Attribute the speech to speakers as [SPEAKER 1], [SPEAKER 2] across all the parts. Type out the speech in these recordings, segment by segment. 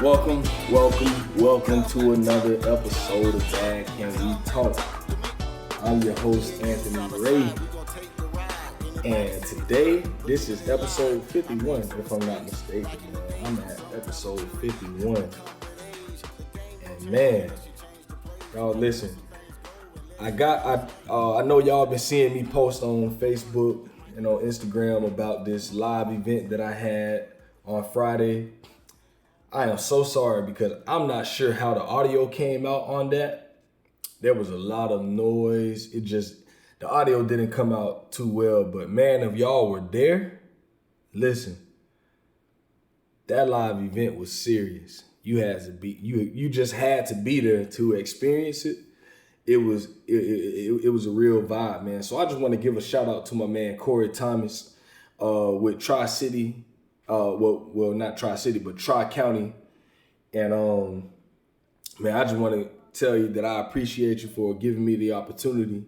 [SPEAKER 1] Welcome to another episode of Dad Can We Talk. I'm your host, Anthony Ray. And today, this is episode 51, if I'm not mistaken. I'm at episode 51. And man, y'all listen. I know y'all been seeing me post on Facebook and on Instagram about this live event that I had on Friday. I am so sorry because I'm not sure how the audio came out on that. There was a lot of noise. The audio didn't come out too well. But man, if y'all were there, listen, that live event was serious. You just had to be there to experience it. It was a real vibe, man. So I just want to give a shout out to my man Corey Thomas with Tri-City. Well, not Tri-City, but Tri-County. And man, I just want to tell you that I appreciate you for giving me the opportunity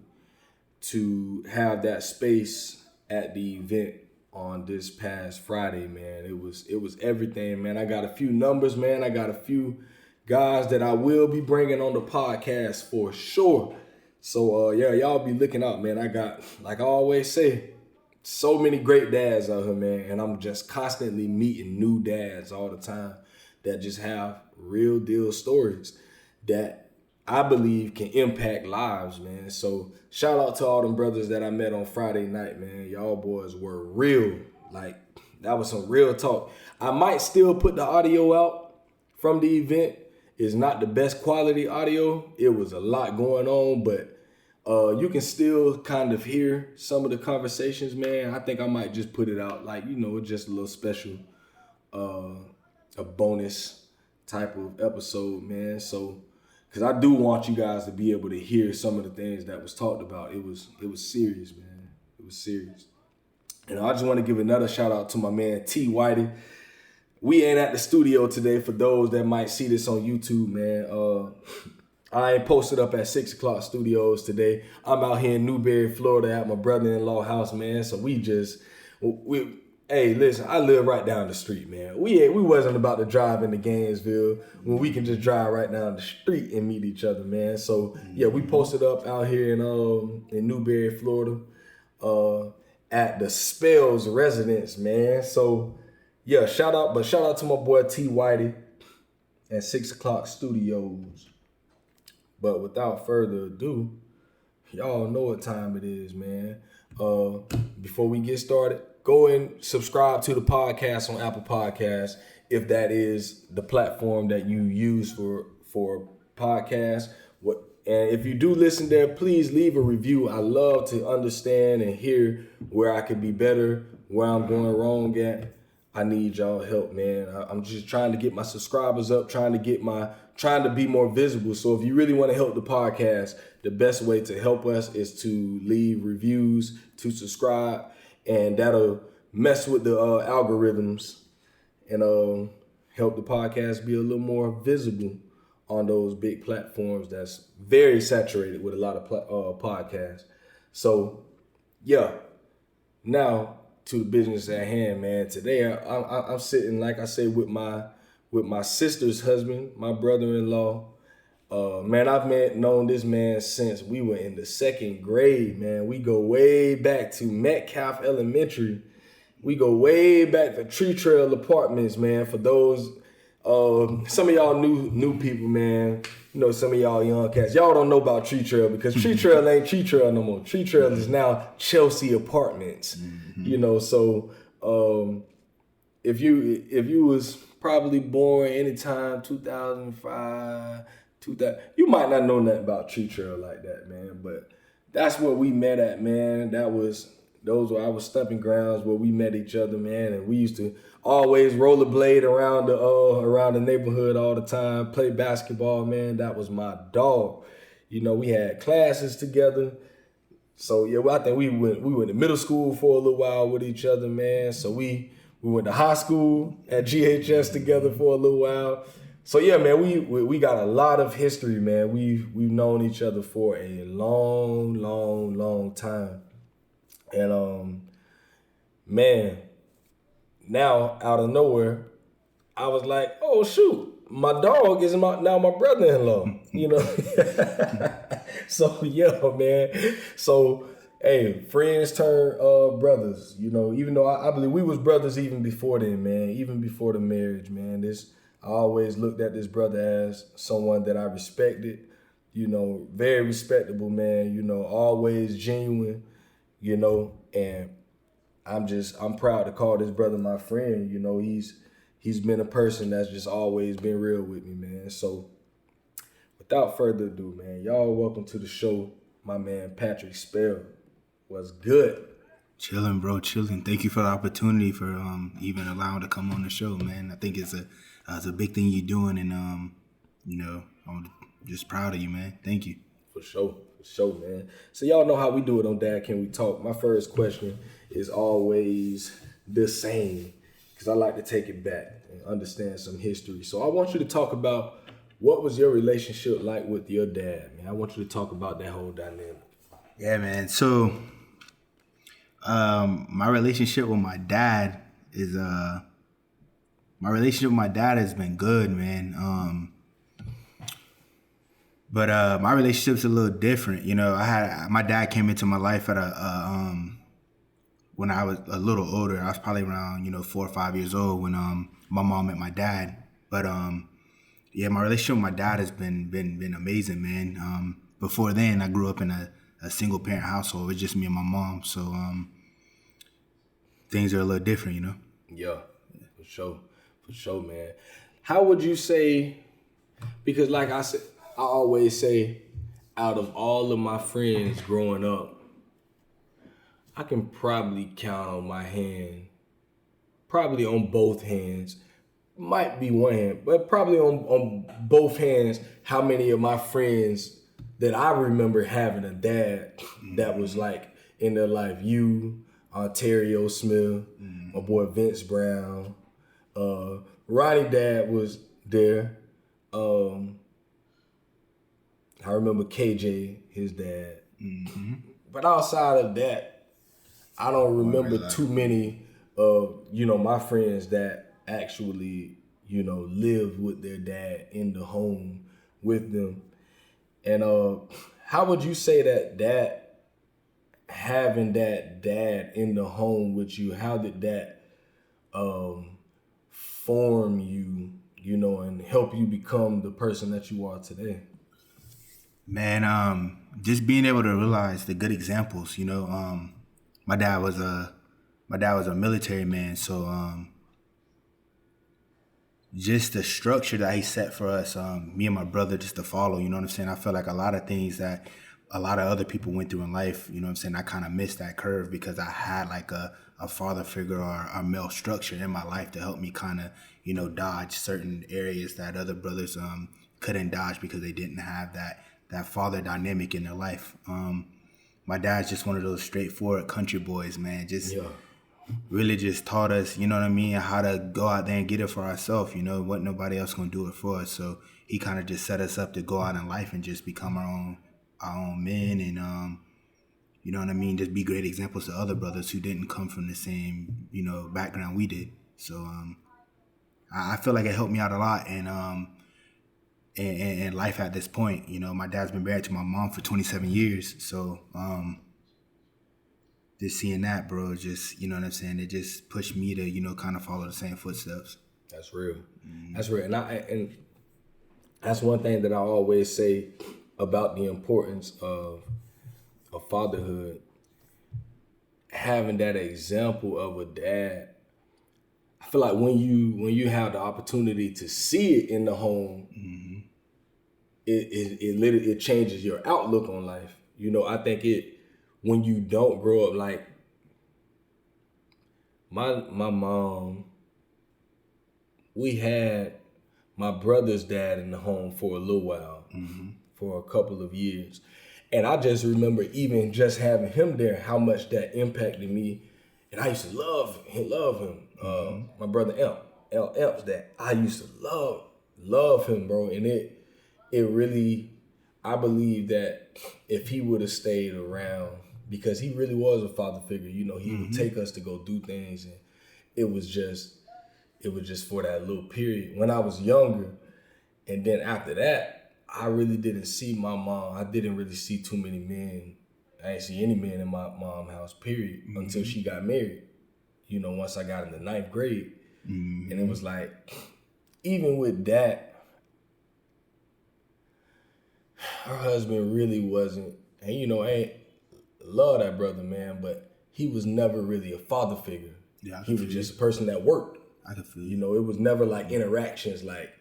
[SPEAKER 1] to have that space at the event on this past Friday, man. It was everything, man. I got a few numbers, man. I got a few guys that I will be bringing on the podcast for sure. So yeah, y'all be looking out, man. I got, like I always say, so many great dads out here, man. And I'm just constantly meeting new dads all the time that just have real deal stories that I believe can impact lives, man. So shout out to all them brothers that I met on Friday night, man. Y'all boys were real. Like, that was some real talk. I might still put the audio out from the event. It's not the best quality audio. It was a lot going on, but you can still kind of hear some of the conversations, man. I think I might just put it out like, just a little special, a bonus type of episode, man. So, because I do want you guys to be able to hear some of the things that was talked about. It was serious, man. It was serious. And I just want to give another shout out to my man T. Whitey. We ain't at the studio today for those that might see this on YouTube, man. I ain't posted up at 6 o'clock studios today. I'm out here in Newberry, Florida at my brother-in-law house, man. So hey, listen, I live right down the street, man. We wasn't about to drive into Gainesville when we can just drive right down the street and meet each other, man. So yeah, we posted up out here in Newberry, Florida, at the Spells residence, man. So yeah, shout out to my boy T. Whitey at 6 o'clock studios. But without further ado, y'all know what time it is, man. Before we get started, go and subscribe to the podcast on Apple Podcasts if that is the platform that you use for podcasts. And if you do listen there, please leave a review. I love to understand and hear where I could be better, where I'm going wrong at. I need y'all help, man. I'm just trying to get my subscribers up, trying to be more visible. So if you really want to help the podcast, the best way to help us is to leave reviews, to subscribe, and that'll mess with the algorithms and help the podcast be a little more visible on those big platforms that's very saturated with a lot of podcasts. So yeah, now to the business at hand, man. Today I'm sitting, like I say, with my sister's husband, my brother-in-law. Man, I've known this man since we were in the second grade, man. We go way back to Metcalf Elementary. We go way back to Tree Trail Apartments, man. For those, some of y'all new people, man. Some of y'all young cats. Y'all don't know about Tree Trail because Tree Trail ain't Tree Trail no more. Tree Trail is now Chelsea Apartments. Mm-hmm. So if you was probably born anytime 2005, you might not know nothing about Tree Trail like that, man. But that's where we met at, man. Those were our stomping grounds where we met each other, man. And we used to always rollerblade around the neighborhood all the time, play basketball, man. That was my dog. We had classes together. So yeah, I think we went to middle school for a little while with each other, man. So we went to high school at GHS together for a little while. So yeah, man, we got a lot of history, man. We've known each other for a long time. And man, now out of nowhere, I was like, oh shoot, my dog is now my brother-in-law, you know. So yeah, man. So hey, friends turn brothers, you know. Even though I believe we was brothers even before then, man. Even before the marriage, man. I always looked at this brother as someone that I respected, you know, very respectable, man. You know, always genuine, you know, and I'm proud to call this brother my friend. You know, he's been a person that's just always been real with me, man. So without further ado, man, y'all welcome to the show, my man Patrick Spell. What's good?
[SPEAKER 2] Chilling, bro, chilling. Thank you for the opportunity for even allowing to come on the show, man. I think it's a big thing you're doing, and you know, I'm just proud of you, man. Thank you.
[SPEAKER 1] For sure, man. So y'all know how we do it on Dad Can We Talk. My first question is always the same because I like to take it back and understand some history. So I want you to talk about what was your relationship like with your dad, man. I want you to talk about that whole dynamic.
[SPEAKER 2] Yeah, man. So my relationship with my dad has been good, man. But my relationship's a little different. You know, my dad came into my life at when I was a little older. I was probably around, 4 or 5 years old when my mom met my dad. But yeah, my relationship with my dad has been amazing, man. Before then, I grew up in a single parent household. It was just me and my mom. So things are a little different, you know?
[SPEAKER 1] Yeah, for sure, man. How would you say, because like I said, I always say, out of all of my friends growing up, I can probably count on my hand, probably on both hands, might be one hand, but probably on both hands, how many of my friends that I remember having a dad that was like in their life. You, Ontario Smith, my boy Vince Brown, Ronnie dad was there. I remember KJ, his dad. Mm-hmm. But outside of that, I don't remember too many of, my friends that actually, lived with their dad in the home with them. And how would you say that having that dad in the home with you, how did that form you, and help you become the person that you are today?
[SPEAKER 2] Man, just being able to realize the good examples, my dad was a military man, so just the structure that he set for us, me and my brother, just to follow, you know what I'm saying? I feel like a lot of things that a lot of other people went through in life, you know what I'm saying? I kind of missed that curve because I had like a father figure or a male structure in my life to help me kind of, dodge certain areas that other brothers couldn't dodge because they didn't have that father dynamic in their life. My dad's just one of those straightforward country boys, man. Really just taught us, you know what I mean, how to go out there and get it for ourselves, what nobody else gonna do it for us. So he kind of just set us up to go out in life and just become our own men and you know what I mean, just be great examples to other brothers who didn't come from the same, background we did. So I feel like it helped me out a lot and life at this point. My dad's been married to my mom for 27 years. So just seeing that, bro, just, you know what I'm saying? It just pushed me to, kind of follow the same footsteps.
[SPEAKER 1] That's real. Mm-hmm. That's real. And that's one thing that I always say about the importance of fatherhood. Having that example of a dad, I feel like when you have the opportunity to see it in the home, mm-hmm. it literally changes your outlook on life. I think when you don't grow up, like my mom, we had my brother's dad in the home for a little while, mm-hmm. for a couple of years. And I just remember even just having him there, how much that impacted me. And I used to love him. Mm-hmm. My brother Elp's dad, I used to love him, bro. And it really, I believe that if he would have stayed around, because he really was a father figure, he mm-hmm. would take us to go do things. And it was just for that little period. When I was younger, And then after that, I really didn't see my mom. I didn't really see too many men. I didn't see any men in my mom's house, period, until she got married. You know, once I got in the 9th grade. And it was like, even with that, her husband really wasn't, and you know, I love that brother, man, but he was never really a father figure.
[SPEAKER 2] Yeah,
[SPEAKER 1] he was just a person that worked.
[SPEAKER 2] I can feel
[SPEAKER 1] you know, it was never like interactions, like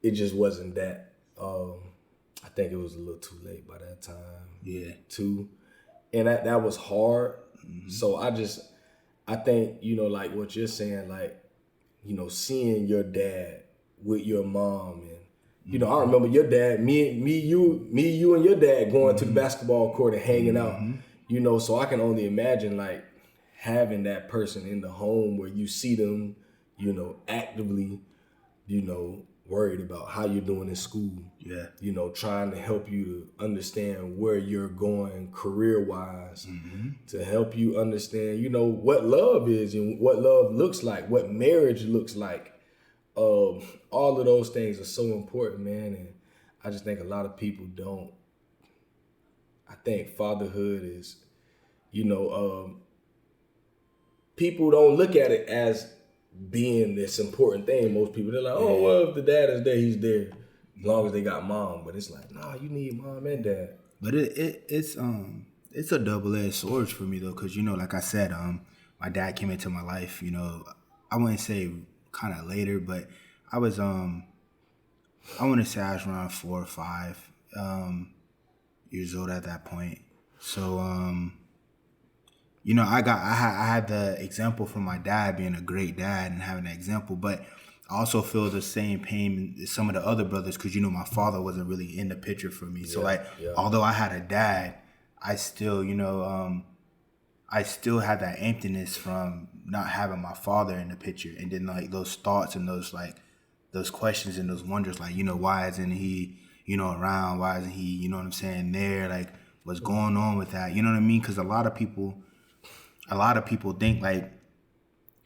[SPEAKER 1] it just wasn't that. I think it was a little too late by that time.
[SPEAKER 2] Yeah.
[SPEAKER 1] Too. And that was hard. So I think, you know, like what you're saying, like, you know, seeing your dad with your mom, and you know, I remember your dad, me, you, and your dad going to the basketball court and hanging out. You know, so I can only imagine like having that person in the home where you see them, you know, actively, you know, worried about how you're doing in school.
[SPEAKER 2] Yeah.
[SPEAKER 1] You know, trying to help you to understand where you're going career-wise, to help you understand, you know, what love is and what love looks like, what marriage looks like. All of those things are so important, man. And I just think a lot of people don't. I think fatherhood is, you know, people don't look at it as being this important thing. Most people, they're like, oh, well, if the dad is there, he's there, as long as they got mom. But it's like, nah, you need mom and dad.
[SPEAKER 2] But it's a double-edged sword for me though, because you know, like I said, my dad came into my life. You know, I wouldn't say kind of later, but I was I want to say I was around 4 or 5 years old at that point. So you know, I had the example from my dad being a great dad and having that example, but I also feel the same pain in some of the other brothers because, you know, my father wasn't really in the picture for me. So, although I had a dad, I still, you know, I still had that emptiness from not having my father in the picture. And then, like, those thoughts and those, like, those questions and those wonders, like, you know, why isn't he, you know, around? Why isn't he, you know what I'm saying, there? Like, what's going on with that? You know what I mean? Because a lot of people think, like,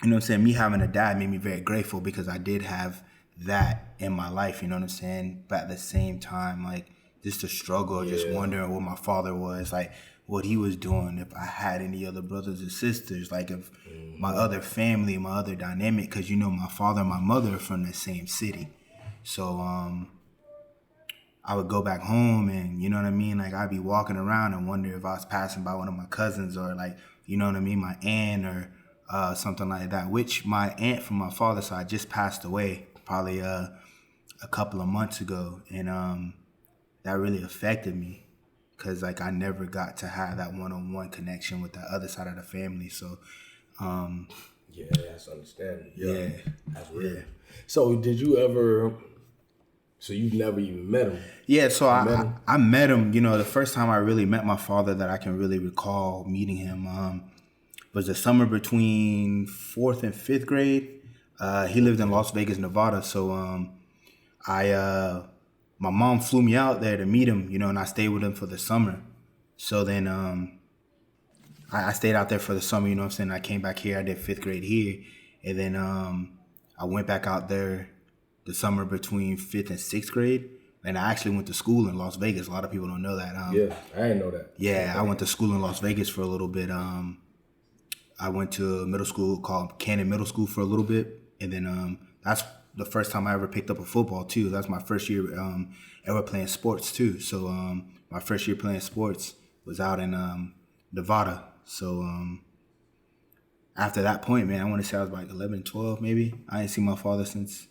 [SPEAKER 2] you know what I'm saying, me having a dad made me very grateful because I did have that in my life, you know what I'm saying? But at the same time, like, just the struggle, just wondering what my father was, like, what he was doing, if I had any other brothers and sisters, like, if my other family, my other dynamic, because, you know, my father and my mother are from the same city. So, I would go back home and, you know what I mean, like, I'd be walking around and wonder if I was passing by one of my cousins or, like, you know what I mean, my aunt or something like that, which my aunt from my father's side just passed away probably a couple of months ago. And that really affected me because, like, I never got to have that one-on-one connection with the other side of the family. So,
[SPEAKER 1] yeah, that's understandable. Yeah, that's real. Yeah. So did you ever... So you've never even met him?
[SPEAKER 2] Yeah, so I met him, you know, the first time I really met my father that I can really recall meeting him was the summer between 4th and 5th grade. He lived in Las Vegas, Nevada. So my mom flew me out there to meet him, you know, and I stayed with him for the summer. So then I stayed out there for the summer, you know what I'm saying? I came back here, I did 5th grade here. And then I went back out there the summer between 5th and 6th grade. And I actually went to school in Las Vegas. A lot of people don't know that.
[SPEAKER 1] Yeah, I didn't know that.
[SPEAKER 2] Yeah, I went to school in Las Vegas for a little bit. I went to a middle school called Cannon Middle School for a little bit. And then that's the first time I ever picked up a football, too. That's my first year ever playing sports, too. So my first year playing sports was out in Nevada. So after that point, man, I want to say I was like 11, 12 maybe. I ain't seen my father since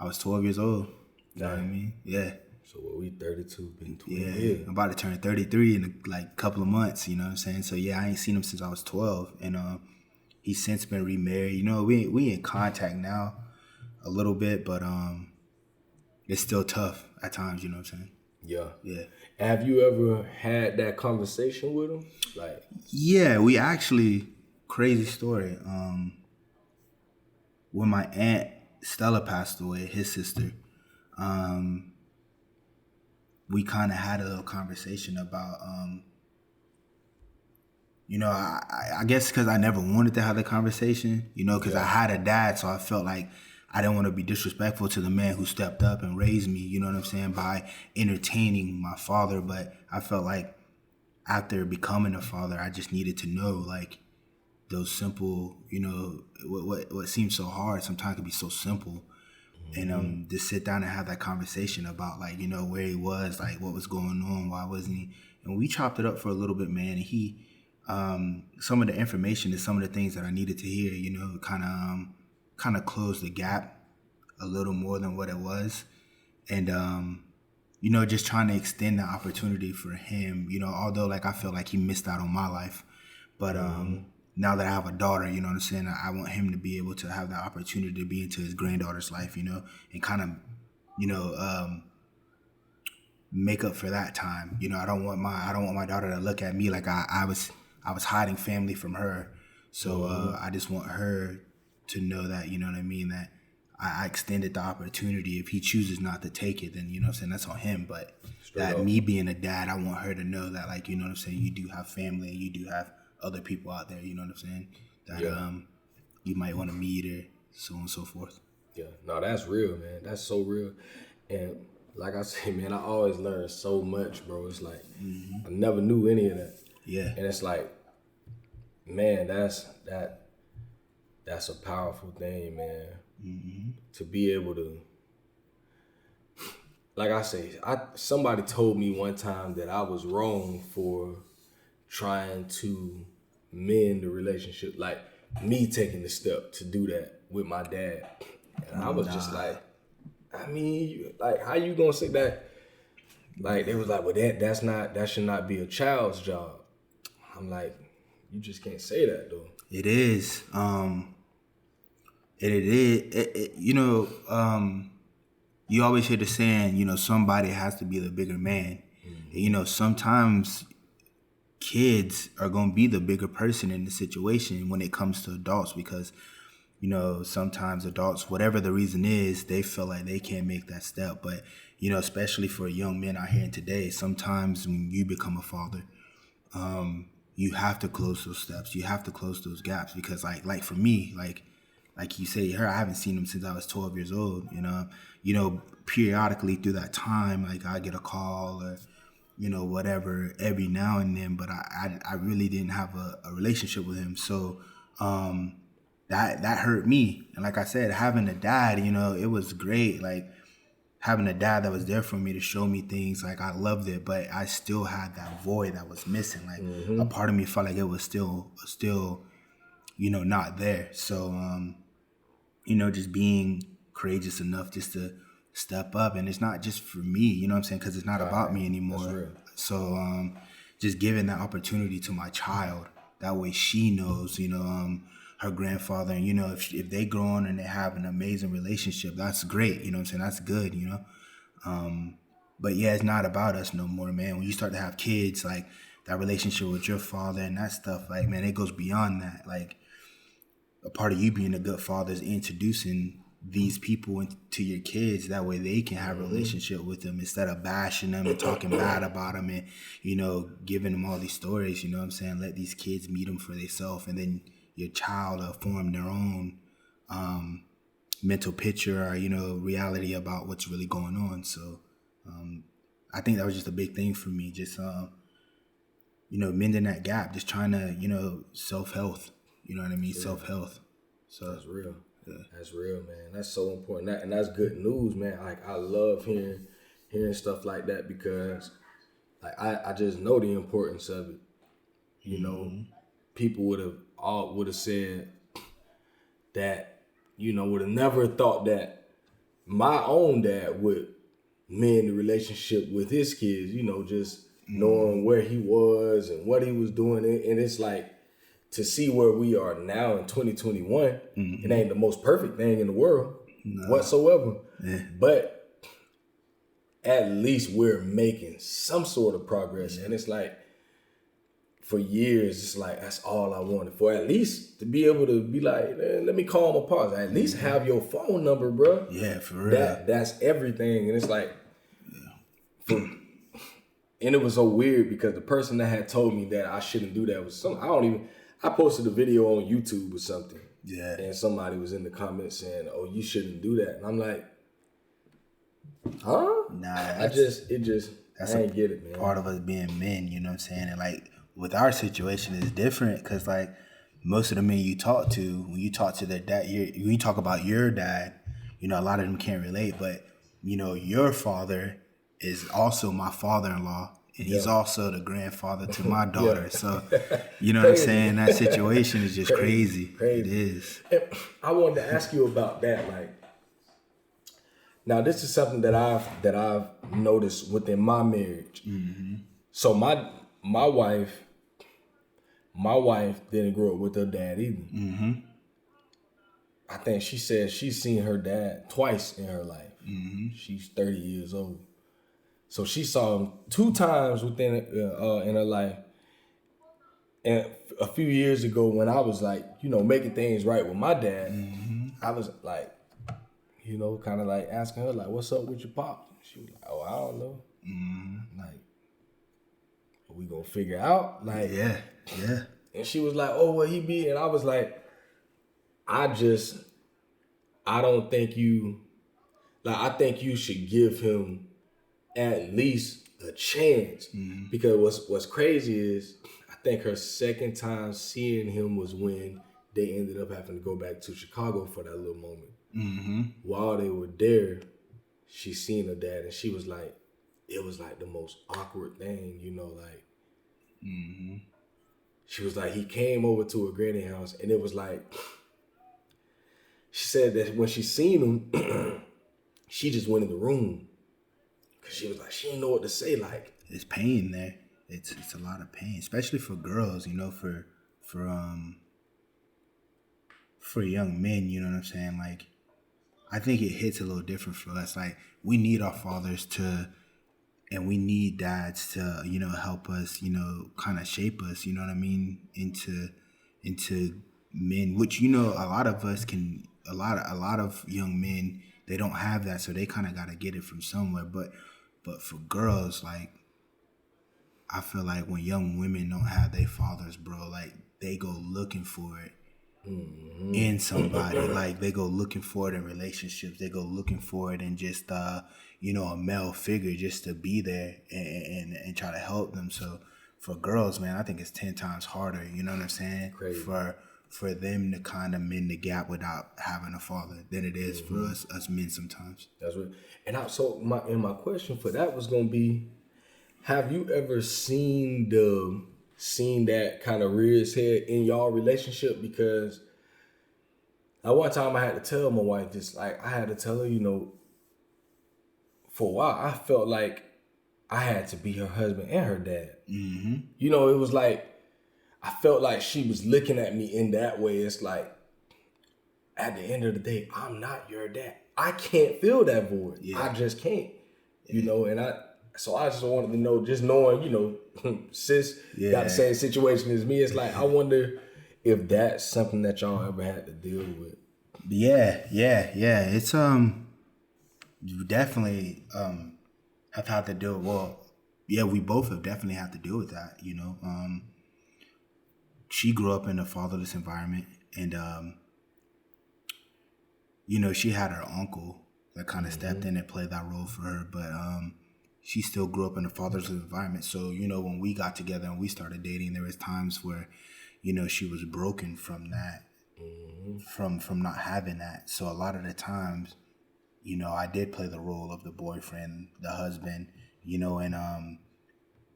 [SPEAKER 2] I was 12 years old. You know what I mean? Yeah.
[SPEAKER 1] So we 32, been 20
[SPEAKER 2] years.
[SPEAKER 1] Yeah,
[SPEAKER 2] I'm about to turn 33 in a couple of months, you know what I'm saying? So yeah, I ain't seen him since I was 12. And he's since been remarried. You know, we in contact now a little bit, but it's still tough at times, you know what I'm saying?
[SPEAKER 1] Yeah.
[SPEAKER 2] Yeah.
[SPEAKER 1] Have you ever had that conversation with him? Like,
[SPEAKER 2] yeah, we actually, crazy story. When my aunt Stella passed away, his sister, we kind of had a little conversation about, you know, I guess because I never wanted to have the conversation, you know, because I had a dad, so I felt like I didn't want to be disrespectful to the man who stepped up and raised me, you know what I'm saying, by entertaining my father. But I felt like after becoming a father, I just needed to know, like, those simple, you know, what seems so hard sometimes can be so simple. And just sit down and have that conversation about, like, you know, where he was, like, what was going on, why wasn't he? And we chopped it up for a little bit, man. And he, some of the information and some of the things that I needed to hear, you know, kind of closed the gap a little more than what it was. And, you know, just trying to extend the opportunity for him, you know, although, like, I feel like he missed out on my life. But now that I have a daughter, you know what I'm saying, I want him to be able to have the opportunity to be into his granddaughter's life, you know, and kind of, you know, make up for that time. You know, I don't want my daughter to look at me like I was hiding family from her. So I just want her to know that, you know what I mean, that I extended the opportunity. If he chooses not to take it, then, you know what I'm saying, that's on him. But me being a dad, I want her to know that, like, you know what I'm saying, you do have family and you do have other people out there, you know what I'm saying, that you might want to meet, or so on and so forth.
[SPEAKER 1] Yeah, no, that's real, man. That's so real. And like I say, man, I always learn so much, bro. It's like, I never knew any of that. Yeah. And it's like, man, that's a powerful thing, man. To be able to, like I say, somebody told me one time that I was wrong for trying to mend the relationship, like me taking the step to do that with my dad. And I was just like, I mean, like, how you gonna say that? Like, they was like, well, that should not be a child's job. I'm like, you just can't say that, though.
[SPEAKER 2] It is. You know, you always hear the saying, you know, somebody has to be the bigger man. And, you know, sometimes kids are going to be the bigger person in the situation when it comes to adults, because, you know, sometimes adults, whatever the reason is, they feel like they can't make that step. But, you know, especially for young men out here today, sometimes when you become a father, you have to close those steps. You have to close those gaps, because like for me, like you say, I haven't seen him since I was 12 years old, you know, periodically through that time, like, I get a call or, you know, whatever, every now and then, but I really didn't have a relationship with him. So that hurt me. And like I said, having a dad, you know, it was great. Like, having a dad that was there for me to show me things, like, I loved it, but I still had that void that was missing. Like, a part of me felt like it was still, you know, not there. So, you know, just being courageous enough just to step up. And it's not just for me, you know what I'm saying, because it's not about me anymore. So just giving that opportunity to my child, that way she knows, you know, her grandfather, and, you know, if they grow on and they have an amazing relationship, that's great, you know what I'm saying, that's good, you know. But yeah, it's not about us no more, man. When you start to have kids, like, that relationship with your father and that stuff, like, man, it goes beyond that. Like, a part of you being a good father is introducing these people into your kids. That way they can have a relationship with them, instead of bashing them and talking bad about them and, you know, giving them all these stories, you know what I'm saying? Let these kids meet them for themselves, and then your child will form their own mental picture or, you know, reality about what's really going on. So I think that was just a big thing for me, just, you know, mending that gap, just trying to, you know, self-health, you know what I mean? Self-health. So
[SPEAKER 1] that's real. Yeah. That's real, man. That's so important. And that's good news, man. Like, I love hearing stuff like that, because, like, I just know the importance of it. You know, people would have said that, you know, would have never thought that my own dad would mend the relationship with his kids, you know, just knowing where he was and what he was doing. And it's like, to see where we are now in 2021, it ain't the most perfect thing in the world whatsoever. Yeah. But at least we're making some sort of progress. And it's like, for years, it's like, that's all I wanted. For at least to be able to be like, let me call him a pause. At least have your phone number, bro.
[SPEAKER 2] Yeah, for real.
[SPEAKER 1] That's everything. And it's like, and it was so weird, because the person that had told me that I shouldn't do that was I posted a video on YouTube or something,
[SPEAKER 2] Yeah.
[SPEAKER 1] And somebody was in the comments saying, "Oh, you shouldn't do that." And I'm like, huh?
[SPEAKER 2] Nah,
[SPEAKER 1] I ain't get it, man.
[SPEAKER 2] Part of us being men, you know what I'm saying? And like with our situation is different because like most of the men you talk to, when you talk to their dad, when you talk about your dad, you know, a lot of them can't relate, but you know, your father is also my father-in-law, and he's also the grandfather to my daughter. So, you know what I'm saying? That situation is just crazy. It is.
[SPEAKER 1] And I wanted to ask you about that. Like, now this is something that I've noticed within my marriage. Mm-hmm. So my wife didn't grow up with her dad either. Mm-hmm. I think she said she's seen her dad twice in her life. Mm-hmm. She's 30 years old. So she saw him 2 times within in her life. And a few years ago when I was like, you know, making things right with my dad, mm-hmm. I was like, you know, kind of like asking her, like, what's up with your pop? She was like, oh, I don't know. Mm-hmm. Like, are we gonna figure out? Like,
[SPEAKER 2] yeah.
[SPEAKER 1] And she was like, oh, what he be? And I was like, I don't think I think you should give him at least a chance. Mm-hmm. Because what's crazy is I think her second time seeing him was when they ended up having to go back to Chicago for that little moment. Mm-hmm. While they were there, she seen her dad and she was like, it was like the most awkward thing, you know, like, mm-hmm. She was like, he came over to her granny house and it was like, she said that when she seen him, she just went in the room. Cause she was like, she didn't know what to say. Like,
[SPEAKER 2] it's pain there. It's a lot of pain, especially for girls, you know, for young men, you know what I'm saying? Like, I think it hits a little different for us. Like, we need our fathers and we need dads to, you know, help us, you know, kind of shape us, you know what I mean, into men, which, you know, a lot of us can, a lot of young men, they don't have that, so they kind of got to get it from somewhere. But for girls, like, I feel like when young women don't have their fathers, bro, like, they go looking for it in somebody. Like, they go looking for it in relationships. They go looking for it in just, you know, a male figure just to be there and try to help them. So for girls, man, I think it's 10 times harder, you know what I'm saying?
[SPEAKER 1] Crazy.
[SPEAKER 2] For them to kind of mend the gap without having a father than it is for us men sometimes.
[SPEAKER 1] That's what. And my question for that was gonna be, have you ever seen that kind of rear its head in y'all relationship? Because at one time I had to tell my wife this, like, I had to tell her, you know, for a while I felt like I had to be her husband and her dad. Mm-hmm. You know, it was like, I felt like she was looking at me in that way. It's like, at the end of the day, I'm not your dad. I can't fill that void. Yeah. I just can't. You know, and I just wanted to know, just knowing, you know, sis got the same situation as me. It's like, I wonder if that's something that y'all ever had to deal with.
[SPEAKER 2] Yeah. It's you definitely have had to deal. Well, yeah, we both have definitely had to deal with that. You know, she grew up in a fatherless environment, and you know, she had her uncle that kind of stepped in and played that role for her, but she still grew up in a fatherless environment. So, you know, when we got together and we started dating, there was times where, you know, she was broken from that, from not having that. So a lot of the times, you know, I did play the role of the boyfriend, the husband, you know, and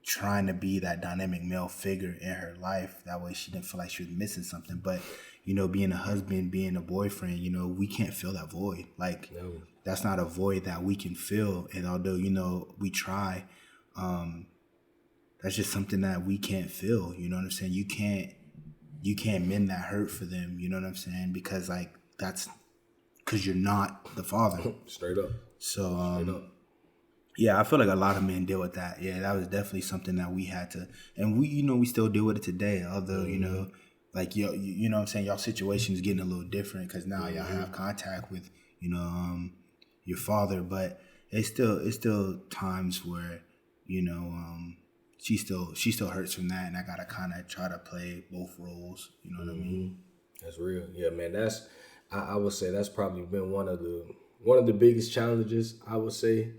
[SPEAKER 2] trying to be that dynamic male figure in her life. That way she didn't feel like she was missing something. But, you know, being a husband, being a boyfriend, you know, we can't fill that void. Like, that's not a void that we can fill. And although, you know, we try, that's just something that we can't fill. You know what I'm saying? You can't mend that hurt for them. You know what I'm saying? Because, like, that's because you're not the father.
[SPEAKER 1] Straight up.
[SPEAKER 2] So,
[SPEAKER 1] Straight up.
[SPEAKER 2] Yeah, I feel like a lot of men deal with that. Yeah, that was definitely something that we had to, and we, you know, we still deal with it today. Although, you know, like, you know what I'm saying, y'all situation is getting a little different because now y'all have contact with, you know, your father, but it's still times where, you know, she still hurts from that, and I gotta kind of try to play both roles. You know what I mean?
[SPEAKER 1] That's real. Yeah, man. I would say that's probably been one of the biggest challenges, I would say,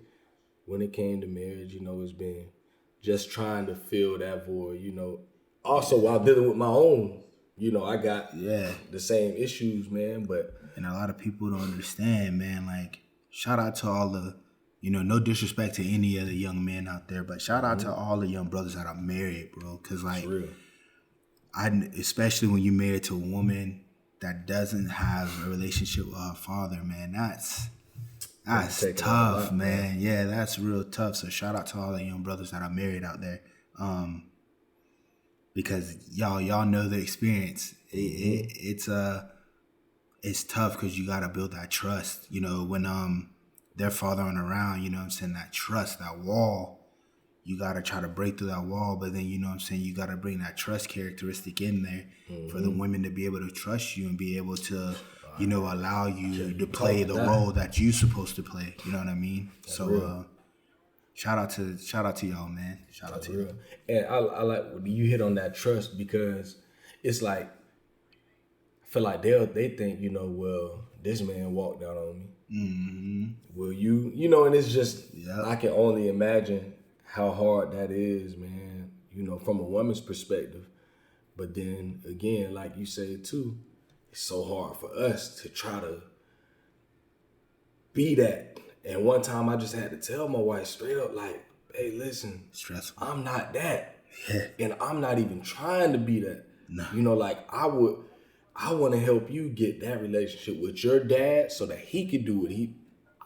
[SPEAKER 1] when it came to marriage. It's been just trying to fill that void. Also while dealing with my own. I got
[SPEAKER 2] Yeah.
[SPEAKER 1] the same issues, man. But
[SPEAKER 2] And a lot of people don't understand, man. Like, shout out to all the, no disrespect to any of the young men out there, but shout out to all the young brothers that are married, bro. Cause like,
[SPEAKER 1] it's real.
[SPEAKER 2] especially when you're married to a woman that doesn't have a relationship with her father, man, that's tough, man. Yeah, that's real tough. So shout out to all the young brothers that are married out there, because y'all know the experience. It's tough because you gotta build that trust. When their father aren't around, that trust, that wall. You gotta try to break through that wall, but then you gotta bring that trust characteristic in there for the women to be able to trust you and be able to, allow you to play the role that you're supposed to play. You know what I mean?
[SPEAKER 1] That's
[SPEAKER 2] so
[SPEAKER 1] real.
[SPEAKER 2] shout out to y'all, man. Shout out to
[SPEAKER 1] real.
[SPEAKER 2] you.
[SPEAKER 1] And I like when you hit on that trust, because it's like, I feel like they think, well, this man walked out on me.
[SPEAKER 2] Mm-hmm.
[SPEAKER 1] Will you, and it's just, I can only imagine how hard that is, man, from a woman's perspective. But then again, like you said too, it's so hard for us to try to be that. And one time I just had to tell my wife straight up, like, hey, listen,
[SPEAKER 2] Stressful.
[SPEAKER 1] I'm not that.
[SPEAKER 2] Yeah.
[SPEAKER 1] And I'm not even trying to be that.
[SPEAKER 2] No.
[SPEAKER 1] Like I want to help you get that relationship with your dad so that he could do it.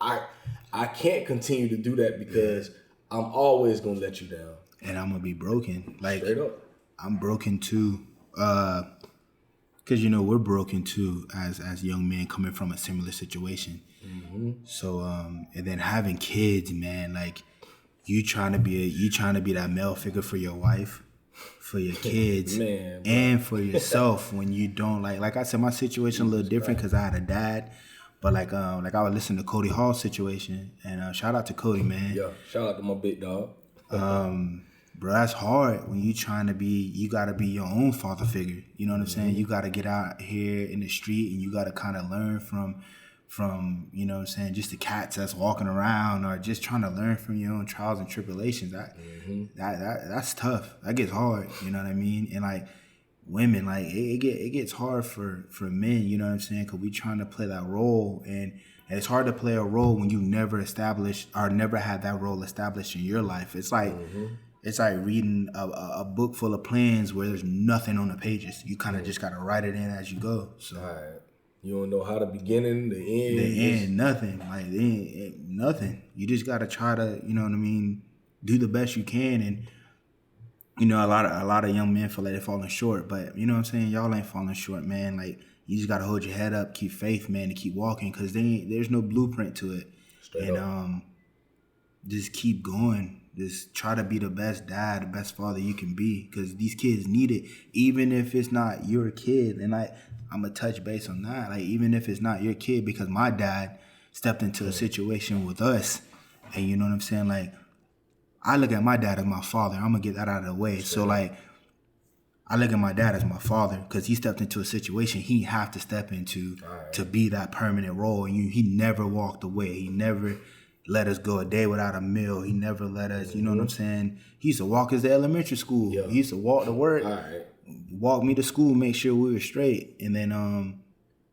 [SPEAKER 1] I can't continue to do that because I'm always gonna let you down.
[SPEAKER 2] And I'm gonna be broken. Like,
[SPEAKER 1] straight up.
[SPEAKER 2] I'm broken too. Cause we're broken too as young men coming from a similar situation. Mm-hmm. So and then having kids, man, like you trying to be that male figure for your wife, for your kids,
[SPEAKER 1] man,
[SPEAKER 2] and for yourself when you don't like I said, my situation a little different because I had a dad. But like I would listen to Cody Hall's situation, and shout out to Cody, man.
[SPEAKER 1] Yeah, shout out to my big dog.
[SPEAKER 2] Bro, that's hard when you gotta be your own father figure. You know what I'm saying? You gotta get out here in the street and you gotta kind of learn from, just the cats that's walking around, or just trying to learn from your own trials and tribulations. That's tough. That gets hard. You know what I mean? And like women, like it gets hard for men. You know what I'm saying? Because we trying to play that role, and it's hard to play a role when you never established or never had that role established in your life. It's like. It's like reading a book full of plans where there's nothing on the pages. You kind of just got to write it in as you go. So
[SPEAKER 1] you don't know how the beginning, the end.
[SPEAKER 2] The end, nothing. Like, nothing. You just got to try to, do the best you can. And, a lot of young men feel like they're falling short. But, you know what I'm saying? Y'all ain't falling short, man. Like, you just got to hold your head up, keep faith, man, and keep walking. Because there's no blueprint to it. Straight up. Just keep going. Just try to be the best dad, the best father you can be, because these kids need it, even if it's not your kid. And I'm going to touch base on that. Like, even if it's not your kid, because my dad stepped into a situation with us, and you know what I'm saying? Like, I look at my dad as my father. I'm going to get that out of the way. So, like, I look at my dad as my father because he stepped into a situation he have to step into to be that permanent role. And he never walked away. He never let us go a day without a meal. He never let us, you know what I'm saying? He used to walk us to elementary school. Yeah. He used to walk to work, walk me to school, make sure we were straight. And then,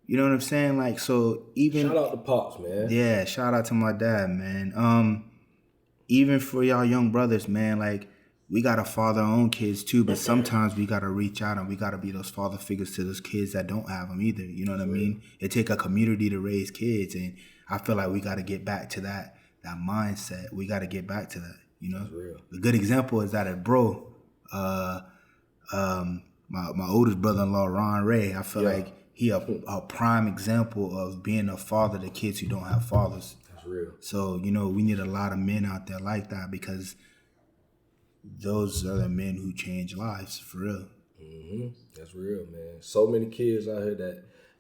[SPEAKER 2] you know what I'm saying? Like, so even...
[SPEAKER 1] Shout out to Pops, man.
[SPEAKER 2] Yeah, shout out to my dad, man. Even for y'all young brothers, man, like, we got to father our own kids too, but sometimes we got to reach out and we got to be those father figures to those kids that don't have them either. You know what I mean? It take a community to raise kids, and I feel like we got to get back to that mindset. We got to get back to that, you know? A good example is that at bro, my oldest brother-in-law, Ron Ray, I feel like he a prime example of being a father to kids who don't have fathers.
[SPEAKER 1] That's real.
[SPEAKER 2] So, we need a lot of men out there like that, because those are the men who change lives, for real.
[SPEAKER 1] Mm-hmm. That's real, man. So many kids out here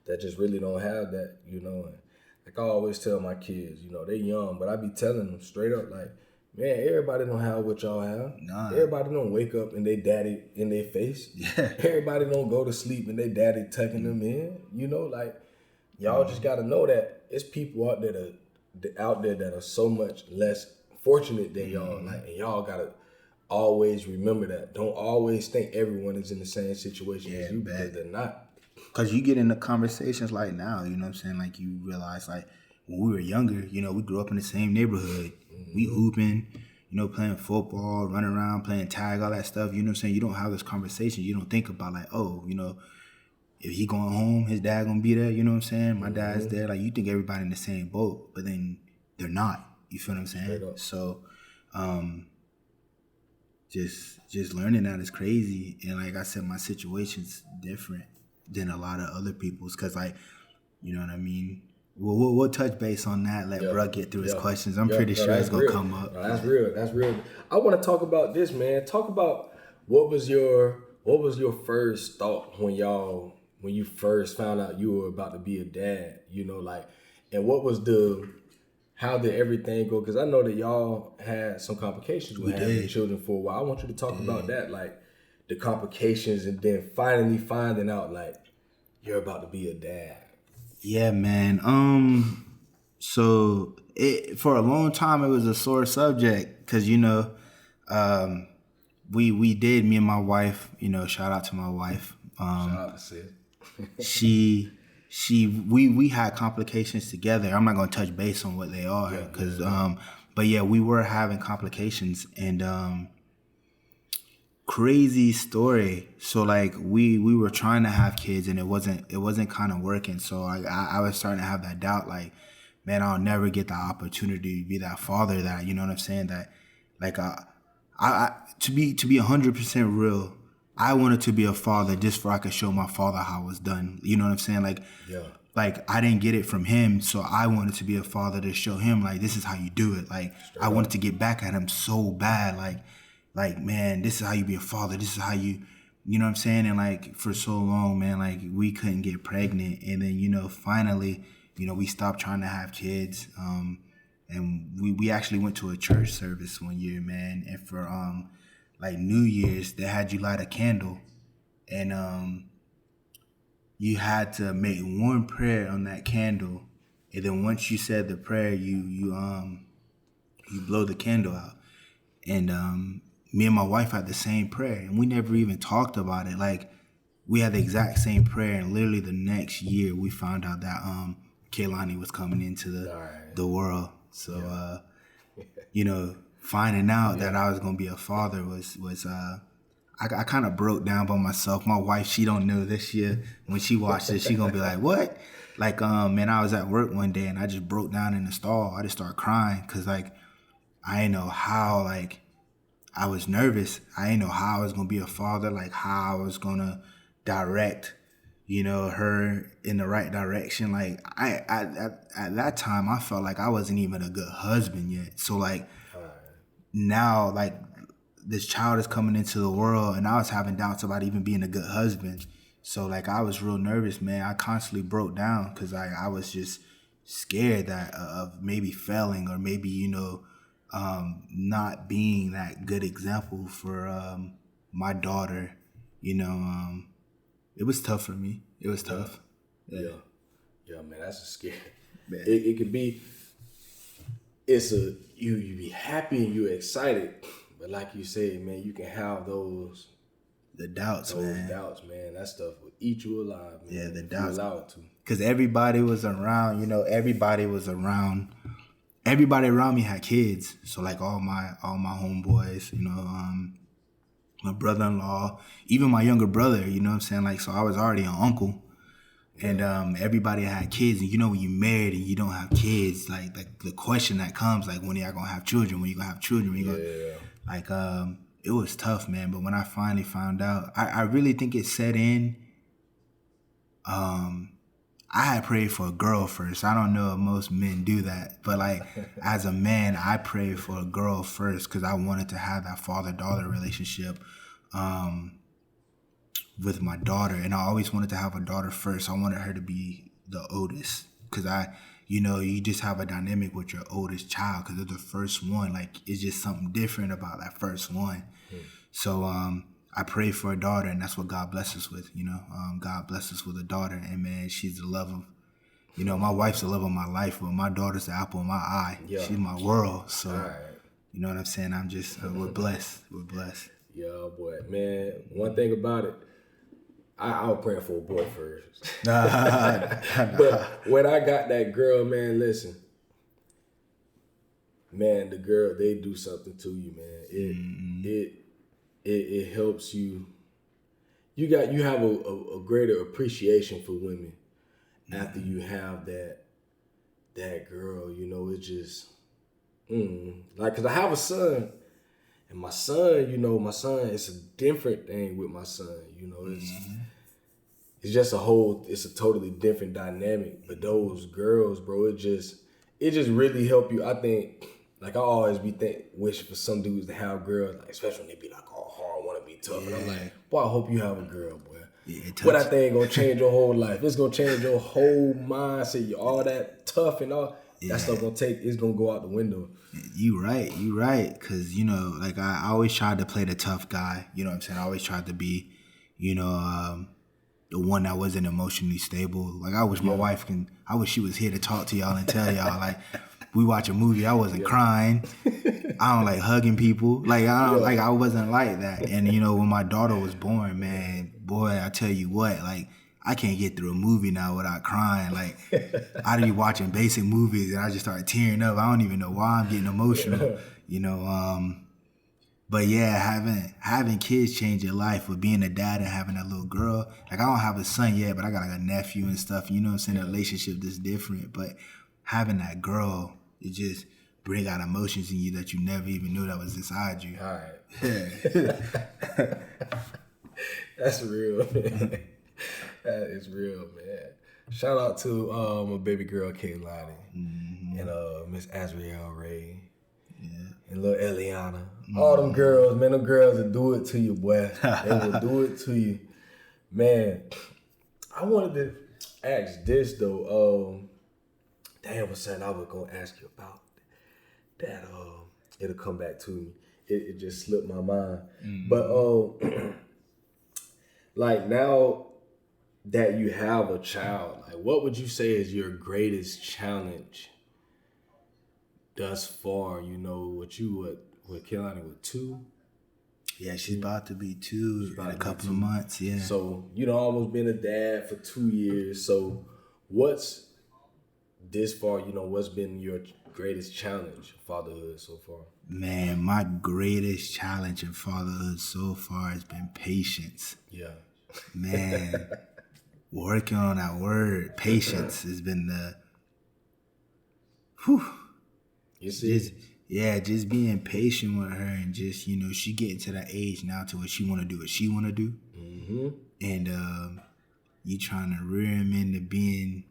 [SPEAKER 1] that just really don't have that, And like I always tell my kids, they young, but I be telling them straight up, like, Man, everybody don't have what y'all have.
[SPEAKER 2] Nah.
[SPEAKER 1] Everybody don't wake up and they daddy in their face.
[SPEAKER 2] Yeah.
[SPEAKER 1] Everybody don't go to sleep and they daddy tucking them in. You know, like y'all just gotta know that it's people out there that are so much less fortunate than y'all. Like, and y'all gotta always remember that. Don't always think everyone is in the same situation as you, because they're not.
[SPEAKER 2] Because you get into conversations like now, you know what I'm saying? Like, you realize, like, when we were younger, you know, we grew up in the same neighborhood. We hooping, you know, playing football, running around, playing tag, all that stuff. You know what I'm saying? You don't have this conversation. You don't think about, like, oh, you know, if he going home, his dad gonna be there. You know what I'm saying? My dad's there. Like, you think everybody in the same boat, but then they're not. You feel what I'm saying? So, just learning that is crazy. And like I said, my situation's different than a lot of other people's, because, like, you know what I mean? We'll touch base on that. Let Bro get through his questions. I'm pretty sure it's gonna come up.
[SPEAKER 1] No, that's real. That's real. I want to talk about this, man. Talk about what was your first thought when you first found out you were about to be a dad. You know, like, and what was how did everything go? Because I know that y'all had some complications with having children for a while. I want you to talk about that, like the complications, and then finally finding out like you're about to be a dad.
[SPEAKER 2] Yeah, man. So for a long time it was a sore subject, because, you know, we did, me and my wife, you know, shout out to my wife.
[SPEAKER 1] Shout out to Sid.
[SPEAKER 2] we had complications together. I'm not gonna touch base on what they are, because but yeah, we were having complications, and crazy story. So like we were trying to have kids, and it wasn't kind of working. So I was starting to have that doubt, like, man, I'll never get the opportunity to be that father that, you know what I'm saying, that like I to be 100% real, I wanted to be a father just for I could show my father how it was done. You know what I'm saying? Like, like I didn't get it from him, so I wanted to be a father to show him, like, this is how you do it. Like, I wanted to get back at him so bad, like, man, this is how you be a father. This is how you know what I'm saying? And like, for so long, man, like, we couldn't get pregnant. And then, you know, finally, you know, we stopped trying to have kids. And we actually went to a church service one year, man. And for like New Year's, they had you light a candle, and you had to make one prayer on that candle. And then once you said the prayer, you blow the candle out. And me and my wife had the same prayer, and we never even talked about it. Like, we had the exact same prayer, and literally the next year we found out that Kaylani was coming into the world. So you know, finding out that I was gonna be a father was I kind of broke down by myself. My wife, she don't know this year. When she watched it, she gonna be like, what? Like, man, I was at work one day and I just broke down in the stall. I just started crying, because like, I didn't know how, like, I was nervous. I didn't know how I was gonna be a father, like how I was gonna direct, you know, her in the right direction. Like, I at that time I felt like I wasn't even a good husband yet. So like, now, like, this child is coming into the world, and I was having doubts about even being a good husband. So like, I was real nervous, man. I constantly broke down, because I was just scared that of maybe failing, or maybe, you know, not being that good example for my daughter. You know, it was tough for me. It was tough.
[SPEAKER 1] Yeah, man, that's a scary. It could be. It's you be happy and you're excited, but like you said, man, you can have those
[SPEAKER 2] doubts, man.
[SPEAKER 1] That stuff will eat you alive, man.
[SPEAKER 2] Yeah, the doubts.
[SPEAKER 1] Allow it to.
[SPEAKER 2] Because everybody was around, you know, everybody around me had kids. So like, all my homeboys, you know, my brother-in-law, even my younger brother, you know what I'm saying? Like, so I was already an uncle. And everybody had kids, and you know, when you're married and you don't have kids, like the question that comes, like, when y'all gonna have children? When you gonna have children? Like, it was tough, man. But when I finally found out, I really think it set in. I had prayed for a girl first. I don't know if most men do that, but like, as a man, I prayed for a girl first, because I wanted to have that father-daughter relationship with my daughter. And I always wanted to have a daughter first. I wanted her to be the oldest, because you know, you just have a dynamic with your oldest child because they're the first one. Like, it's just something different about that first one. So I pray for a daughter, and that's what God bless us with, you know. God bless us with a daughter, and man, she's the love of, you know, my wife's the love of my life, but my daughter's the apple of my eye.
[SPEAKER 1] Yeah.
[SPEAKER 2] She's my world. So,
[SPEAKER 1] Right.
[SPEAKER 2] you know what I'm saying? I'm just, we're blessed. We're blessed.
[SPEAKER 1] Yeah, boy, man. One thing about it, I was praying for a boy first. But when I got that girl, man, listen, man, the girl, they do something to you, man. It helps you. You have a greater appreciation for women after you have that girl. You know, it just like, cause I have a son. And my son, you know, it's a different thing with my son. You know, it's just it's a totally different dynamic. But those girls, bro, it just really help you. I think, like, I always wishing for some dudes to have girls, like, especially when they be like, oh, hard, want to be tough. And I'm like, boy, I hope you have a girl, boy.
[SPEAKER 2] Yeah,
[SPEAKER 1] but that thing gonna change your whole life. It's gonna change your whole mindset. You all that tough and all that stuff it's gonna go out the window.
[SPEAKER 2] You right. Cause, you know, like, I always tried to play the tough guy. You know what I'm saying? I always tried to be, you know, the one that wasn't emotionally stable. Like, I wish I wish she was here to talk to y'all and tell y'all, like, we watch a movie, I wasn't crying. I don't like hugging people. Like, I wasn't like that. And, you know, when my daughter was born, man, boy, I tell you what, like, I can't get through a movie now without crying. Like, I'd be watching basic movies and I just start tearing up. I don't even know why I'm getting emotional, you know. But yeah, having kids change your life with being a dad and having that little girl. Like, I don't have a son yet, but I got, like, a nephew and stuff. You know what I'm saying? A relationship that's different. But having that girl, it just bring out emotions in you that you never even knew that was inside you.
[SPEAKER 1] All right.
[SPEAKER 2] Yeah.
[SPEAKER 1] That's real, man. That is real, man. Shout out to my baby girl, Kaylani, and Miss Azriel Ray, and little Eliana. All them girls, man, them girls will do it to you, boy. They will do it to you. Man, I wanted to ask this, though. Damn, what's something I was going to ask you about that. It'll come back to me. It just slipped my mind. But, like, now that you have a child, like, what would you say is your greatest challenge thus far? You know, what Kehlani with 2?
[SPEAKER 2] Yeah, she's about to be 2 in a couple of months, yeah.
[SPEAKER 1] So, you know, almost been a dad for 2 years. So, what's this far, you know, what's been your greatest challenge in fatherhood so far?
[SPEAKER 2] Man, my greatest challenge in fatherhood so far has been patience.
[SPEAKER 1] Yeah.
[SPEAKER 2] Man, working on that word, patience, has been the,
[SPEAKER 1] You see?
[SPEAKER 2] Just being patient with her and just, you know, she getting to that age now to where she want to do what she want to do. Mm-hmm. And you trying to rear him into being,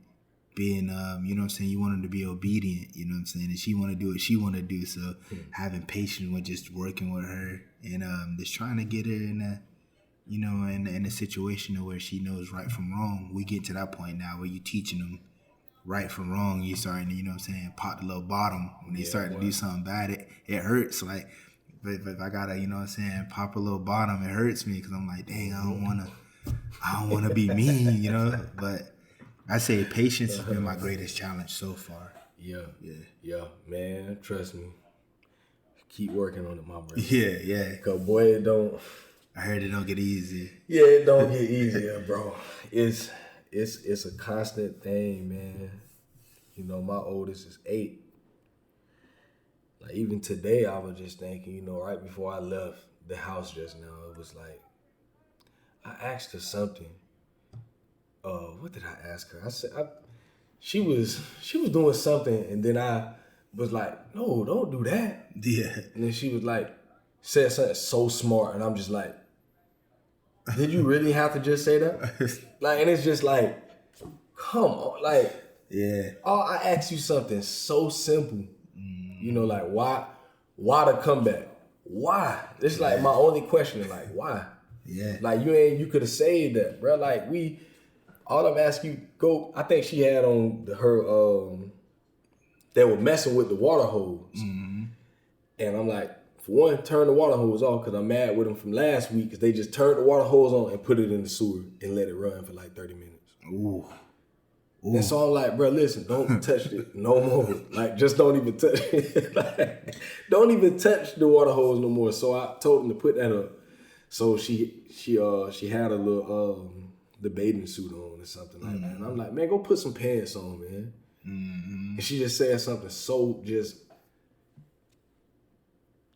[SPEAKER 2] you know what I'm saying, you want him to be obedient, you know what I'm saying, and she want to do what she want to do. So having patience with just working with her and just trying to get her in a, you know, in a situation where she knows right from wrong. We get to that point now where you teaching them right from wrong. You starting to, you know what I'm saying, pop the little bottom when they start to do something bad. It hurts. Like, if I gotta, you know what I'm saying, pop a little bottom, it hurts me because I'm like, dang, I don't wanna be mean, you know. But I say patience has been my greatest challenge so far.
[SPEAKER 1] Yeah, man. Trust me. Keep working on it, my brother.
[SPEAKER 2] Yeah.
[SPEAKER 1] Cause boy,
[SPEAKER 2] I heard it don't get easy.
[SPEAKER 1] Yeah, it don't get easier, bro. It's a constant thing, man. You know, my oldest is 8. Like, even today, I was just thinking, you know, right before I left the house just now, it was like, I asked her something. What did I ask her? I said, she was doing something, and then I was like, no, don't do that.
[SPEAKER 2] Yeah.
[SPEAKER 1] And then she was like, said something so smart, and I'm just like, did you really have to just say that? Like, and it's just like, come on, like,
[SPEAKER 2] yeah.
[SPEAKER 1] Oh, I asked you something so simple, you know, like, why the comeback? Why? It's like my only question is like, why?
[SPEAKER 2] Yeah.
[SPEAKER 1] Like, you could have saved that, bro. Like, all I'm asking you, go. I think she had on her they were messing with the water hose. Mm-hmm. And I'm like, for one, turn the water hose off because I'm mad with them from last week because they just turned the water hose on and put it in the sewer and let it run for like 30 minutes. Ooh. Ooh. And so I'm like, bro, listen, don't touch it no more. Like, just don't even touch it. Like, don't even touch the water hose no more. So I told him to put that up. So she had a little the bathing suit on or something like that. And I'm like, man, go put some pants on, man. Mm-hmm. And she just said something so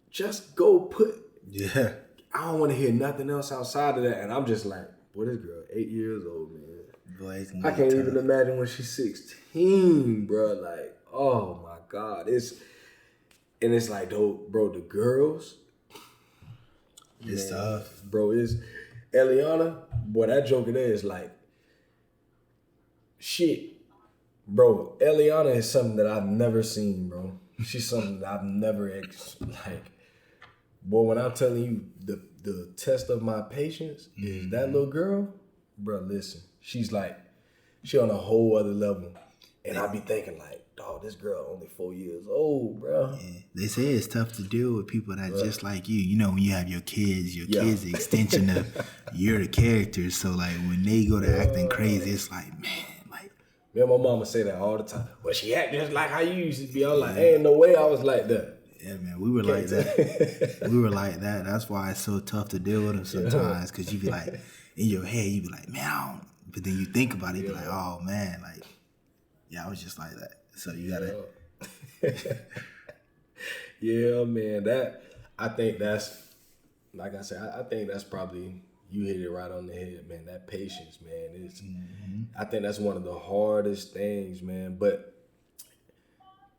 [SPEAKER 1] just go put.
[SPEAKER 2] Yeah.
[SPEAKER 1] I don't want to hear nothing else outside of that. And I'm just like, boy, this girl, 8 years old, man. Boy, I can't even imagine when she's 16, bro. Like, oh my God. It's like, bro, the girls.
[SPEAKER 2] It's tough.
[SPEAKER 1] Bro, it's Eliana, boy, that joker there is like, shit. Bro, Eliana is something that I've never seen, bro. She's something that I've never, boy, when I'm telling you the test of my patience is that little girl, bro, listen. She on a whole other level. And I be thinking like, dog, this girl only 4 years old, bro.
[SPEAKER 2] Yeah. They say it's tough to deal with people that just like you. You know, when you have your kids the extension of you're the character. So like when they go to acting crazy, it's like, man, like.
[SPEAKER 1] Me and my mama say that all the time. Well, she act just like how you used to be. I was like, ain't no way I was like that.
[SPEAKER 2] Yeah, man, we were like that. We were like that. That's why it's so tough to deal with them sometimes. Because you be like, in your head, you be like, man, I don't. But then you think about it, you be like, oh man, like, yeah, I was just like that. So you gotta.
[SPEAKER 1] Yeah, man. I think that's, like I said, I think that's probably, you hit it right on the head, man. That patience, man. I think that's one of the hardest things, man. But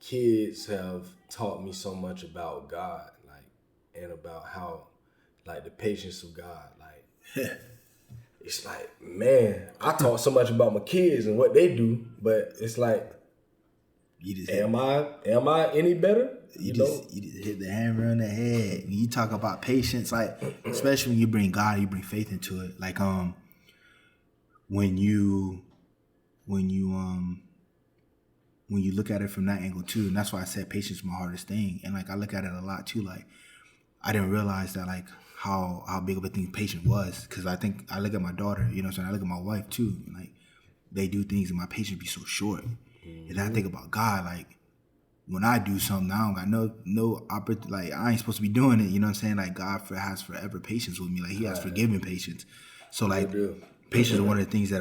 [SPEAKER 1] kids have taught me so much about God, like, and about how, like, the patience of God, like. It's like, man, I talk so much about my kids and what they do, but it's like, am I any better?
[SPEAKER 2] You just hit the hammer on the head. When you talk about patience, like, especially when you bring God, you bring faith into it. Like, when you look at it from that angle too, and that's why I said patience is my hardest thing. And like, I look at it a lot too. Like, I didn't realize that, like, how big of a thing patience was, because I think I look at my daughter, you know what I'm saying, I look at my wife too, and like they do things and my patience be so short. And I think about God, like when I do something, I don't got no opportunity, like I ain't supposed to be doing it, you know what I'm saying? Like God has forever patience with me, like He has forgiving patience. So like patience is one of the things that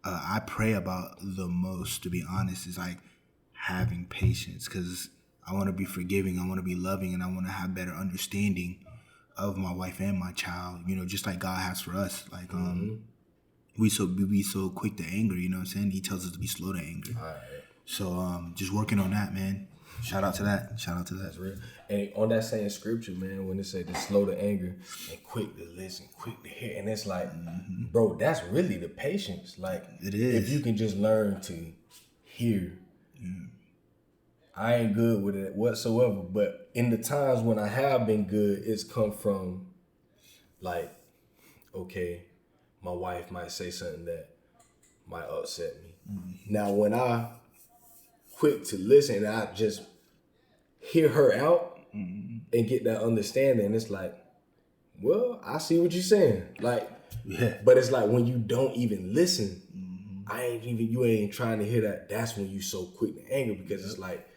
[SPEAKER 2] I pray about the most, to be honest, is like having patience, because I want to be forgiving, I want to be loving, and I want to have better understanding of my wife and my child, you know, just like God has for us. Like, we be so quick to anger, you know what I'm saying? He tells us to be slow to anger. All right. So, just working on that, man. Shout out to that.
[SPEAKER 1] That's real. And on that same scripture, man, when it said to slow to anger and quick to listen, quick to hear, and it's like, bro, that's really the patience. Like,
[SPEAKER 2] it is.
[SPEAKER 1] If you can just learn to hear. I ain't good with it whatsoever, but in the times when I have been good, it's come from, like, okay, my wife might say something that might upset me. Now, when I quick to listen and I just hear her out and get that understanding, it's like, well, I see what you're saying. Like, but it's like when you don't even listen, you ain't trying to hear that. That's when you so quick to anger, because it's like,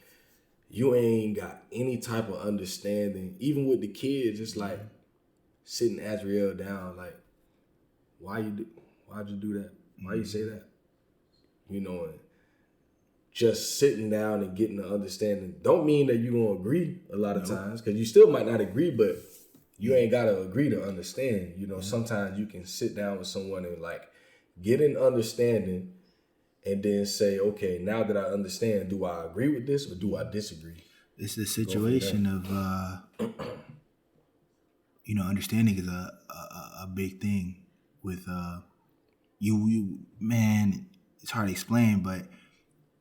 [SPEAKER 1] you ain't got any type of understanding. Even with the kids, it's like sitting Azriel down, like, why'd you do that? Why you say that? You know, and just sitting down and getting the understanding don't mean that you're gonna agree a lot of times, because you still might not agree, but you ain't gotta agree to understand. You know, sometimes you can sit down with someone and like get an understanding, and then say, okay, now that I understand, do I agree with this or do I disagree?
[SPEAKER 2] It's the situation of, you know, understanding is a big thing with you. Man, it's hard to explain, but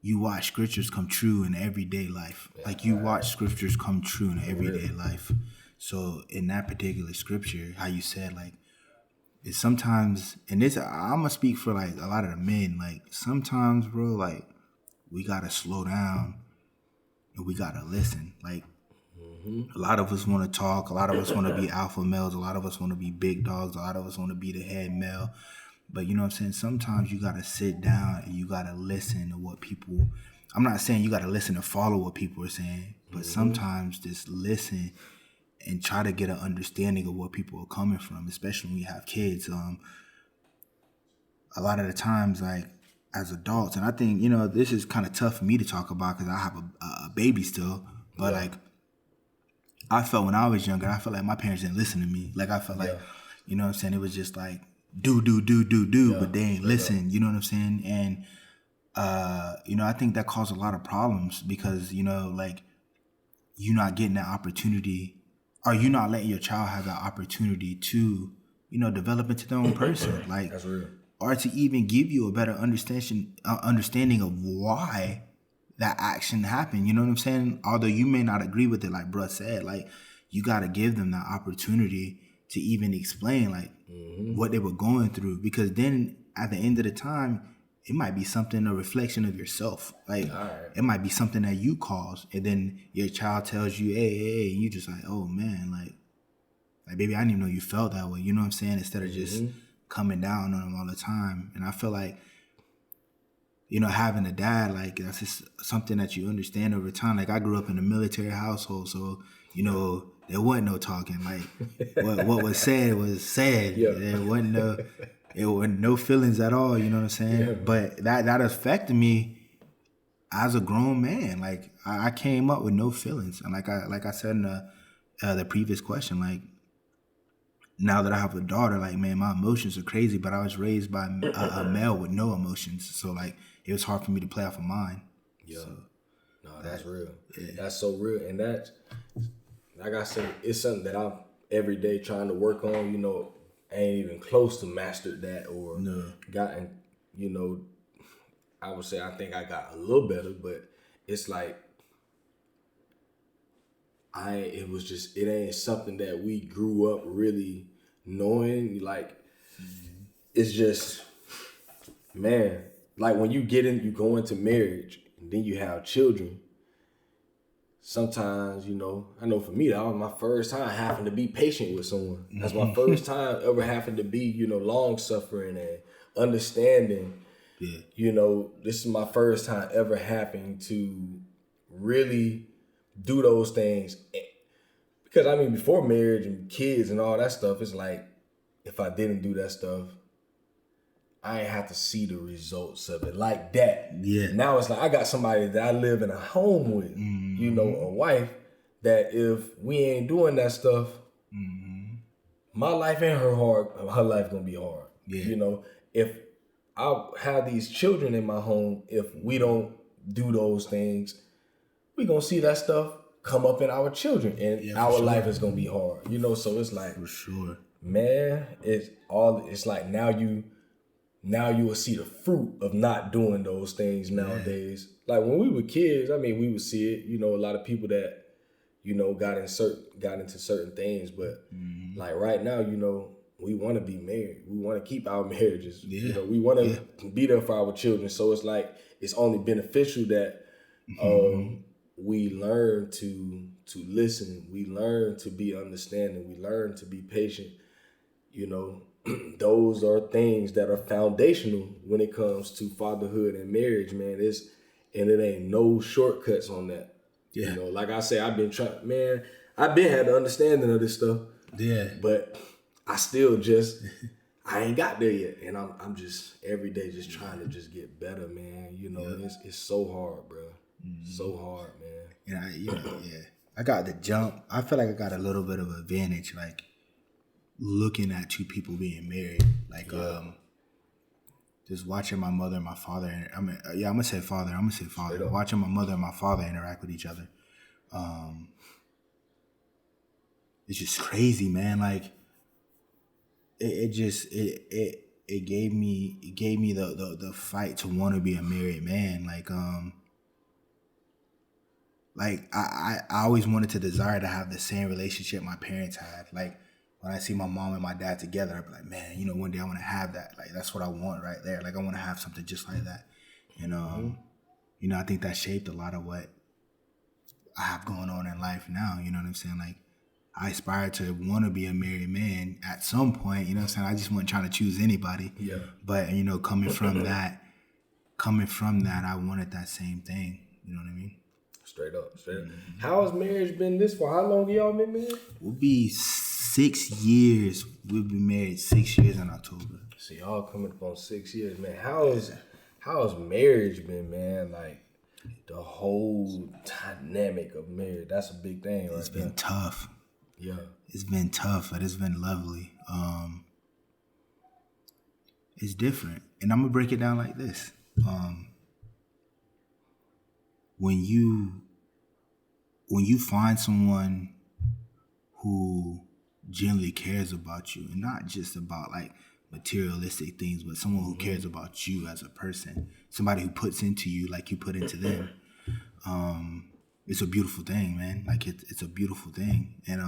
[SPEAKER 2] you watch scriptures come true in everyday life. Like you watch scriptures come true in everyday life. So in that particular scripture, how you said, like, it's sometimes, and this, I'm gonna speak for like a lot of the men, like sometimes, bro, like we gotta slow down and we gotta listen. Like, a lot of us want to talk. A lot of us want to be alpha males. A lot of us want to be big dogs. A lot of us want to be the head male. But you know what I'm saying? Sometimes you got to sit down and you got to listen to what people... I'm not saying you got to listen to follow what people are saying, but sometimes just listen and try to get an understanding of what people are coming from, especially when you have kids. A lot of the times, like, as adults, and I think, you know, this is kind of tough for me to talk about because I have a baby still, but like, I felt when I was younger, I felt like my parents didn't listen to me. Like, I felt like, you know what I'm saying? It was just like, do, but they ain't listen. You know what I'm saying? And, you know, I think that caused a lot of problems because, you know, like, you're not getting that opportunity, or you're not letting your child have that opportunity to, you know, develop into their own person. Like,
[SPEAKER 1] that's real.
[SPEAKER 2] Or to even give you a better understanding of why that action happened. You know what I'm saying? Although you may not agree with it, like bruh said, like, you got to give them that opportunity to even explain, like, what they were going through. Because then at the end of the time, it might be something, a reflection of yourself. Like, it might be something that you caused. And then your child tells you, hey, you just like, oh man, like, baby, I didn't even know you felt that way. You know what I'm saying? Instead of just coming down on them all the time. And I feel like, you know, having a dad, like, that's just something that you understand over time. Like, I grew up in a military household, so, you know, there wasn't no talking. Like, what was said was said. There wasn't no feelings at all, you know what I'm saying? But that affected me as a grown man. Like, I came up with no feelings. And like I said in the previous question, like, now that I have a daughter, like, man, my emotions are crazy, but I was raised by a male with no emotions. So, like, it was hard for me to play off of mine.
[SPEAKER 1] Yeah. So, no, that's real. Yeah. That's so real. And that, like I said, it's something that I'm every day trying to work on. You know, I ain't even close to mastered that or gotten, you know, I would say I think I got a little better, but it's like, it ain't something that we grew up really knowing. Like, it's just, man, like when you go into marriage and then you have children, sometimes, you know, I know for me, that was my first time having to be patient with someone. That's my first time ever having to be, you know, long suffering and understanding. Yeah. You know, this is my first time ever having to really do those things. Because, I mean, before marriage and kids and all that stuff, it's like, if I didn't do that stuff, I ain't have to see the results of it like that. Yeah. Now it's like, I got somebody that I live in a home with, you know, a wife, that if we ain't doing that stuff, my life and her life gonna be hard. Yeah. You know, if I have these children in my home, if we don't do those things, we gonna see that stuff come up in our children, and our life is gonna be hard. You know, so it's like, for sure, man, it's like now you will see the fruit of not doing those things nowadays. Like when we were kids, I mean, we would see it, you know, a lot of people that, you know, got into certain things, but like right now, you know, we want to be married. We want to keep our marriages. Yeah. You know, we want to be there for our children. So it's like, it's only beneficial that we learn to listen. We learn to be understanding. We learn to be patient. You know, those are things that are foundational when it comes to fatherhood and marriage, man. And it ain't no shortcuts on that. Yeah. You know, like I say, I've been had the understanding of this stuff. Yeah. But I still I ain't got there yet. And I'm just every day just trying to just get better, man. You know, it's so hard, bro. So hard, man.
[SPEAKER 2] And I got the jump. I feel like I got a little bit of advantage, like looking at two people being married, like just watching my mother and my father. I'm gonna say father. Watching my mother and my father interact with each other. It's just crazy, man. Like it gave me the fight to want to be a married man. Like I always wanted to desire to have the same relationship my parents had. Like when I see my mom and my dad together, I'd be like, man, you know, one day I want to have that. Like that's what I want right there. Like I want to have something just like that. And you know, I think that shaped a lot of what I have going on in life now. You know what I'm saying? Like, I aspire to want to be a married man at some point. You know what I'm saying? I just wasn't trying to choose anybody.
[SPEAKER 1] Yeah.
[SPEAKER 2] But, you know, coming from that, I wanted that same thing. You know what I mean?
[SPEAKER 1] Straight up. How has marriage been this far? How long have y'all been married?
[SPEAKER 2] We'll be 6 years. We'll be married 6 years in October.
[SPEAKER 1] So y'all coming up on 6 years, man. How's marriage been, man? Like, the whole dynamic of marriage. That's a big thing, right?
[SPEAKER 2] It's been tough.
[SPEAKER 1] Yeah.
[SPEAKER 2] It's been tough, but it's been lovely. It's different. And I'm going to break it down like this. When you find someone who genuinely cares about you, and not just about like materialistic things, but someone who cares about you as a person, somebody who puts into you like you put into them, it's a beautiful thing, man. Like it's a beautiful thing. And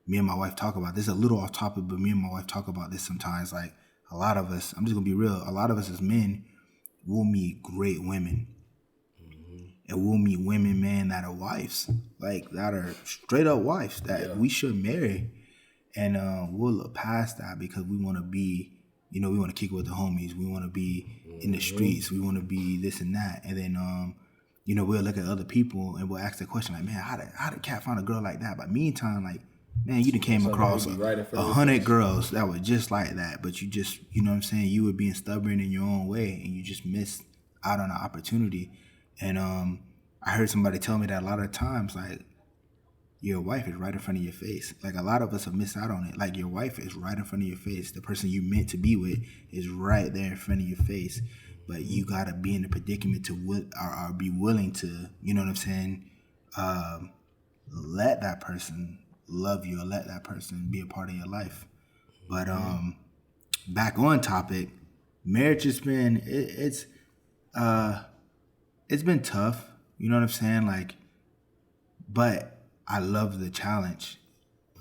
[SPEAKER 2] me and my wife talk about this, a little off topic, but me and my wife talk about this sometimes. Like, a lot of us, I'm just gonna be real, a lot of us as men will meet great women. And we'll meet women, man, that are wives, like that are straight up wives that we should marry. And we'll look past that because we want to be, you know, we want to kick it with the homies. We want to be in the streets. We want to be this and that. And then, you know, we'll look at other people and we'll ask the question like, man, how did Cat find a girl like that? But meantime, like, man, you done came across 100 girls that were just like that. But you just, you know what I'm saying? You were being stubborn in your own way and you just missed out on an opportunity. And I heard somebody tell me that a lot of times, like, your wife is right in front of your face. Like, a lot of us have missed out on it. Like, your wife is right in front of your face. The person you meant to be with is right there in front of your face. But you got to be in the predicament to or be willing to, you know what I'm saying, let that person love you or let that person be a part of your life. But back on topic, marriage has been, it's been tough. You know what I'm saying? Like, but I love the challenge.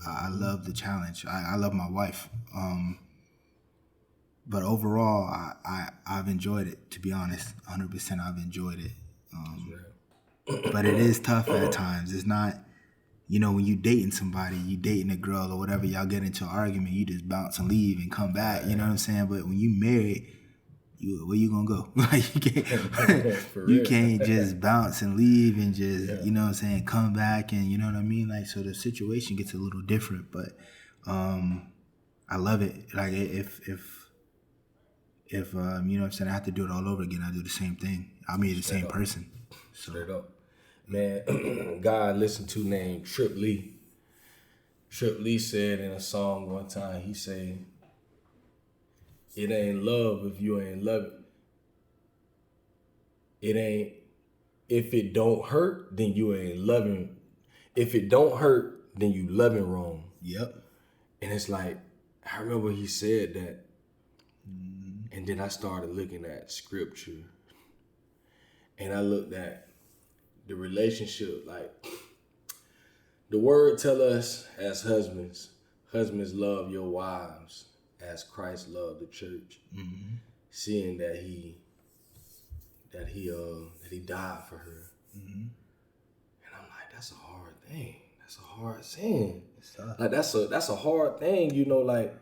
[SPEAKER 2] I love the challenge. I love my wife. But overall, I've enjoyed it, to be honest. 100% I've enjoyed it. But it is tough at times. It's not, you know, when you dating somebody, you dating a girl or whatever, y'all get into an argument, you just bounce and leave and come back. You know what I'm saying? But when you married, where you gonna go? Like, you can't just bounce and leave and just, you know what I'm saying, come back and, you know what I mean? Like, so the situation gets a little different, but I love it. Like, if you know what I'm saying, I have to do it all over again, I do the same thing. I'll be the same person.
[SPEAKER 1] Straight up. Man, guy I listened to named Trip Lee. Trip Lee said in a song one time, he said, it ain't love if you ain't loving. It ain't, if it don't hurt, then you ain't loving. If it don't hurt, then you loving wrong.
[SPEAKER 2] Yep.
[SPEAKER 1] And it's like, I remember he said that. And then I started looking at scripture. And I looked at the relationship, like, the word tell us as husbands love your wives as Christ loved the church, seeing that he died for her. And I'm like, that's a hard thing. That's a hard saying. Like, that's a hard thing, you know, like,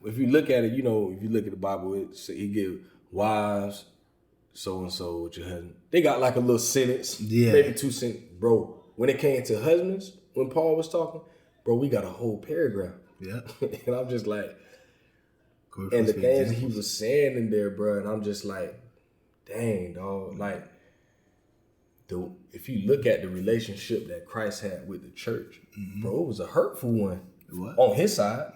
[SPEAKER 1] if you look at it, you know, if you look at the Bible, it give wives so-and-so with your husband. They got like a little sentence, maybe 2 sentences. Bro, when it came to husbands, when Paul was talking, bro, we got a whole paragraph. Yeah. And I'm just like, and the things he was saying in there, bro, and I'm just like, dang, dog. Like, if you look at the relationship that Christ had with the church, bro, it was a hurtful one. On his side.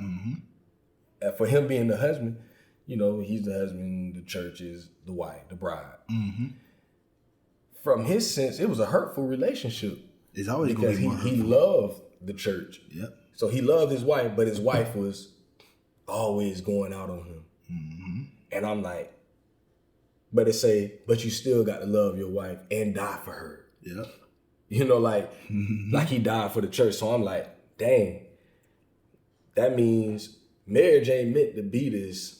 [SPEAKER 1] For him being the husband, you know, he's the husband, the church is the wife, the bride. From his sense, it was a hurtful relationship.
[SPEAKER 2] It's always
[SPEAKER 1] because he loved the church. Yep. So he loved his wife, but his wife was always going out on him. And I'm like, but it say, but you still got to love your wife and die for her. Yep. You know, like, like he died for the church. So I'm like, dang, that means marriage ain't meant to be this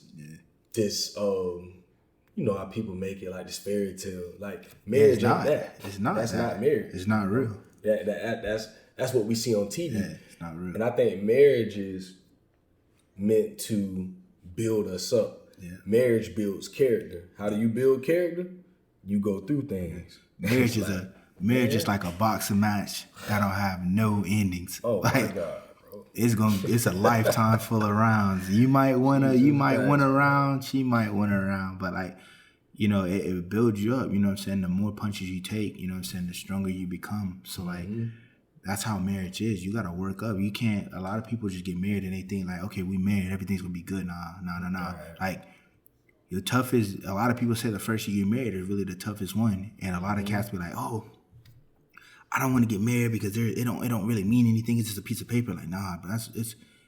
[SPEAKER 1] you know how people make it like this fairy tale. Like marriage ain't that.
[SPEAKER 2] It's not.
[SPEAKER 1] That's not marriage.
[SPEAKER 2] It's not real.
[SPEAKER 1] That's what we see on TV.
[SPEAKER 2] Yeah, it's not real.
[SPEAKER 1] And I think marriage is meant to build us up.
[SPEAKER 2] Yeah.
[SPEAKER 1] Marriage builds character. How do you build character? You go through things.
[SPEAKER 2] Marriage is like a boxing match that don't have no endings.
[SPEAKER 1] Oh
[SPEAKER 2] like,
[SPEAKER 1] my God, bro.
[SPEAKER 2] It's a lifetime full of rounds. You might win a round, she might win a round, but like, you know, it builds you up, you know what I'm saying? The more punches you take, you know what I'm saying, the stronger you become. So like that's how marriage is. You gotta work up. You can't. A lot of people just get married and they think like, okay, we married, everything's gonna be good. Nah. Right. Like the toughest. A lot of people say the first year you married is really the toughest one, and a lot of cats be like, oh, I don't want to get married because it don't really mean anything. It's just a piece of paper. Like nah, but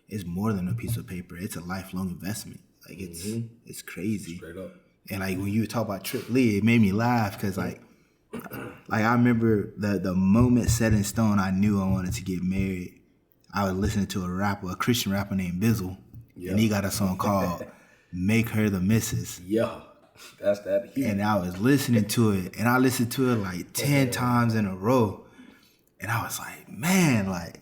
[SPEAKER 2] it's more than a piece of paper. It's a lifelong investment. Like it's crazy.
[SPEAKER 1] Straight up.
[SPEAKER 2] And like when you talk about Trip Lee, it made me laugh because like I remember the moment set in stone, I knew I wanted to get married. I was listening to a Christian rapper named Bizzle, and he got a song called "Make Her the Missus."
[SPEAKER 1] Yeah, that's that heat.
[SPEAKER 2] And I was listening to it, and I listened to it like 10 times in a row, and I was like, man, like,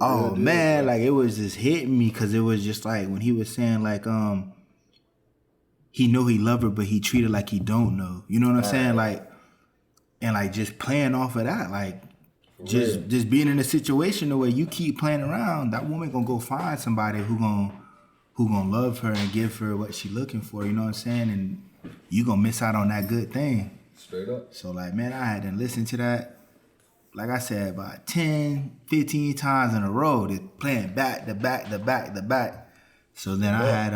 [SPEAKER 2] oh man, like it was just hitting me because it was just like when he was saying like, he know he love her, but he treat her like he don't know. You know what I'm saying? Like. And like just playing off of that, like just being in a situation the way you keep playing around, that woman gonna go find somebody who gonna love her and give her what she looking for. You know what I'm saying? And you gonna miss out on that good thing.
[SPEAKER 1] Straight up.
[SPEAKER 2] So like, man, I had to listen to that, like I said, about 10, 15 times in a row, just playing back to back to back to back. So then I had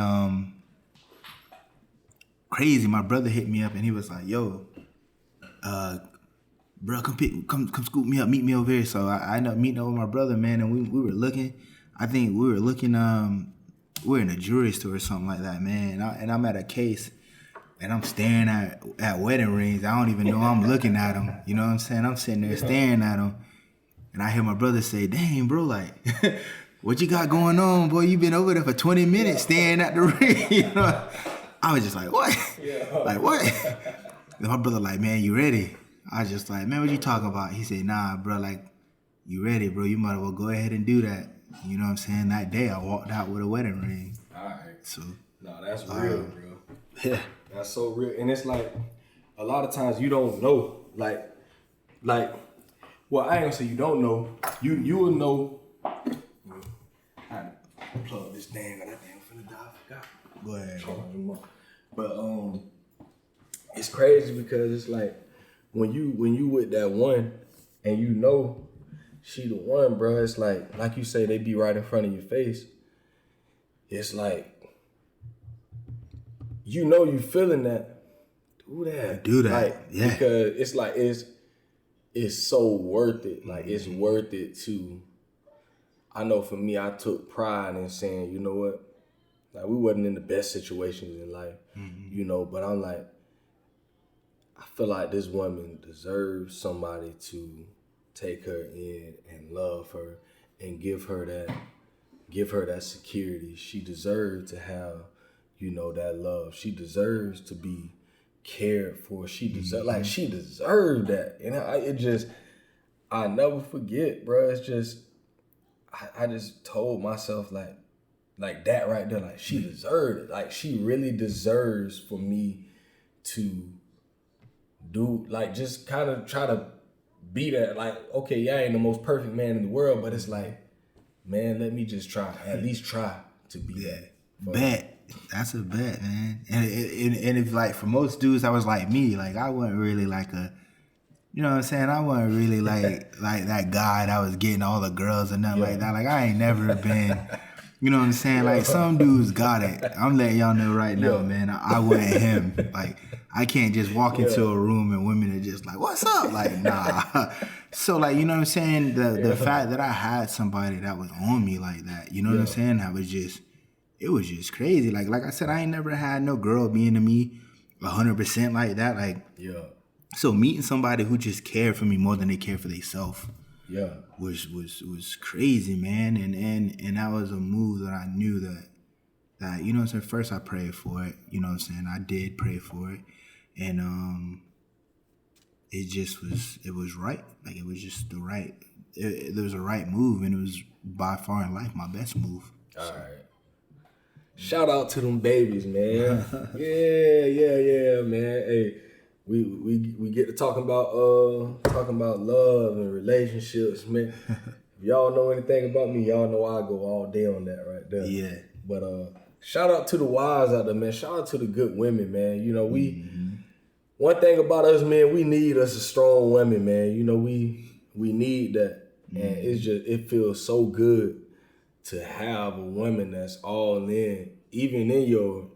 [SPEAKER 2] crazy. My brother hit me up and he was like, "Yo, bro, come scoop me up, meet me over here." So I ended up meeting up with my brother, man, and we were looking. I think we were looking. We're in a jewelry store or something like that, man. And I'm at a case, and I'm staring at wedding rings. I don't even know I'm looking at them. You know what I'm saying? I'm sitting there staring at them, and I hear my brother say, "Dang, bro, like, what you got going on, boy? You been over there for 20 minutes staring at the ring." You know? I was just like, "What? Like what?" And my brother like, "Man, you ready?" I was just like, "Man, what you talking about?" He said, "Nah, bro, like, you ready, bro? You might as well go ahead and do that." You know what I'm saying? That day, I walked out with a wedding ring.
[SPEAKER 1] All right.
[SPEAKER 2] So,
[SPEAKER 1] no, that's real, bro.
[SPEAKER 2] Yeah.
[SPEAKER 1] That's so real. And it's like, a lot of times you don't know. Like, well, I ain't gonna say you don't know. You will know. I had to plug this thing. That thing finna die. I forgot.
[SPEAKER 2] Go ahead.
[SPEAKER 1] But it's crazy because it's like when you with that one and you know she the one, bro. It's like you say, they be right in front of your face. It's like, you know, you feeling that. Do that. Like, yeah. Because it's like it's so worth it. Like it's worth it to. I know for me, I took pride in saying, you know what, like we wasn't in the best situations in life, you know, but I'm like, I feel like this woman deserves somebody to take her in and love her and give her that security. She deserves to have, you know, that love. She deserves to be cared for. She deserves, like she deserved that. And I never forget, bro. It's just, I just told myself like that right there, like she deserved it. Like she really deserves for me to do, like just kind of try to be that, like, okay, yeah, I ain't the most perfect man in the world, but it's like, man, let me just try, at least try to be that.
[SPEAKER 2] Bet. That's a bet, man. And if like for most dudes that was like me, like I wasn't really like a, you know what I'm saying? I wasn't really like that guy that was getting all the girls and nothing like that. Like I ain't never been, you know what I'm saying? Like some dudes got it. I'm letting y'all know right now, man. I wasn't him. Like I can't just walk into a room and women are just like, "What's up?" Like nah. So like, you know what I'm saying? The fact that I had somebody that was on me like that, you know what I'm saying? It was just crazy. Like I said, I ain't never had no girl be into me 100% like that. Like so meeting somebody who just cared for me more than they care for themselves, was crazy, man. And that was a move that I knew that, you know what I'm saying, first I prayed for it, you know what I'm saying, I did pray for it, and it was right, like it was just there was a right move, and it was by far in life my best move.
[SPEAKER 1] All right. Shout out to them babies, man. yeah, man. Hey, we get to talking about love and relationships, man. If y'all know anything about me, y'all know I go all day on that right there.
[SPEAKER 2] Yeah.
[SPEAKER 1] But shout out to the wives out there, man. Shout out to the good women, man. You know, one thing about us, man, we need us a strong women, man. You know, we need that. And it feels so good to have a woman that's all in, even in your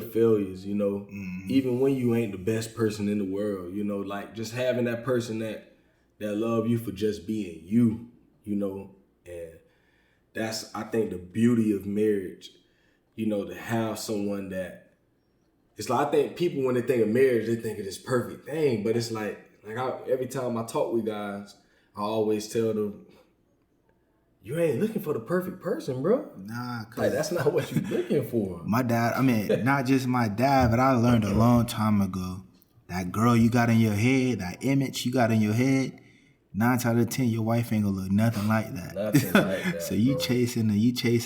[SPEAKER 1] failures, you know, even when you ain't the best person in the world, you know, like just having that person that love you for just being you, you know, and that's, I think, the beauty of marriage, you know, to have someone that, it's like, I think people, when they think of marriage, they think of this perfect thing, but it's like every time I talk with guys, I always tell them, you ain't looking for the perfect person, bro.
[SPEAKER 2] Nah,
[SPEAKER 1] like that's not what you're looking for.
[SPEAKER 2] My dad, I mean, not just my dad, but I learned a long time ago, that girl you got in your head, that image you got in your head, 9 out of 10, your wife ain't gonna look nothing like that.
[SPEAKER 1] Nothing like that.
[SPEAKER 2] So you chasing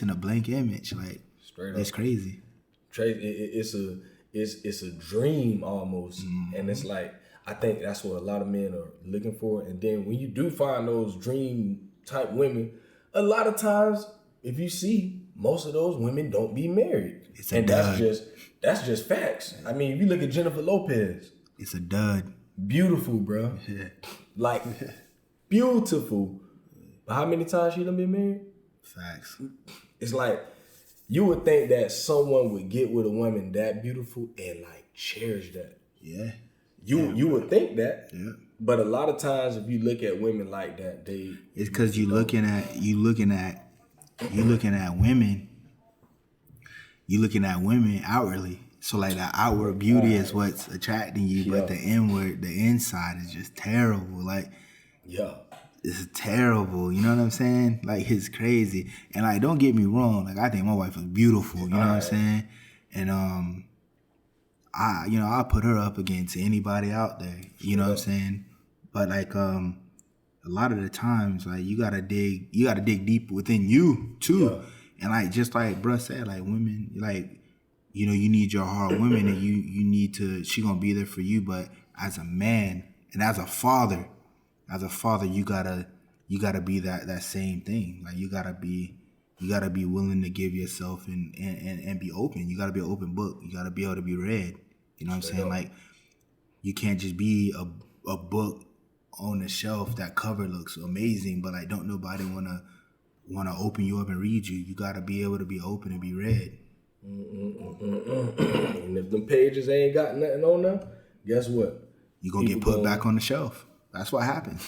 [SPEAKER 2] a blank image, like
[SPEAKER 1] straight up.
[SPEAKER 2] It's crazy.
[SPEAKER 1] It's a dream almost, and it's like, I think that's what a lot of men are looking for. And then when you do find those dream type women, a lot of times, if you see, most of those women don't be married. That's just facts. I mean, if you look at Jennifer Lopez,
[SPEAKER 2] it's a dud.
[SPEAKER 1] Beautiful, bro.
[SPEAKER 2] Yeah.
[SPEAKER 1] Like, beautiful. But how many times she done been married?
[SPEAKER 2] Facts.
[SPEAKER 1] It's like, you would think that someone would get with a woman that beautiful and like cherish that.
[SPEAKER 2] Yeah.
[SPEAKER 1] You would think that.
[SPEAKER 2] Yeah.
[SPEAKER 1] But a lot of times, if you look at women like that,
[SPEAKER 2] it's because you looking at women. You looking at women outwardly. So like that outward beauty is what's attracting you, but the inside is just terrible. Like, it's terrible. You know what I'm saying? Like, it's crazy. And like, don't get me wrong. Like, I think my wife is beautiful. You know what I'm saying? And I'll put her up against anybody out there. You know what I'm saying? But like, a lot of the times, like, you gotta dig deep within you too. Yeah. And like, just like bruh said, like, women, like, you know, you need your hard women, and you need to, she gonna be there for you. But as a man and as a father, you gotta be that same thing. Like, you gotta be willing to give yourself and be open. You gotta be an open book. You gotta be able to be read. You know what I'm saying? Like, you can't just be a book on the shelf, that cover looks amazing, but like, don't nobody wanna open you up and read you. You gotta be able to be open and be read.
[SPEAKER 1] And if them pages ain't got nothing on them, guess what?
[SPEAKER 2] You gonna get put back on the shelf. That's what happens.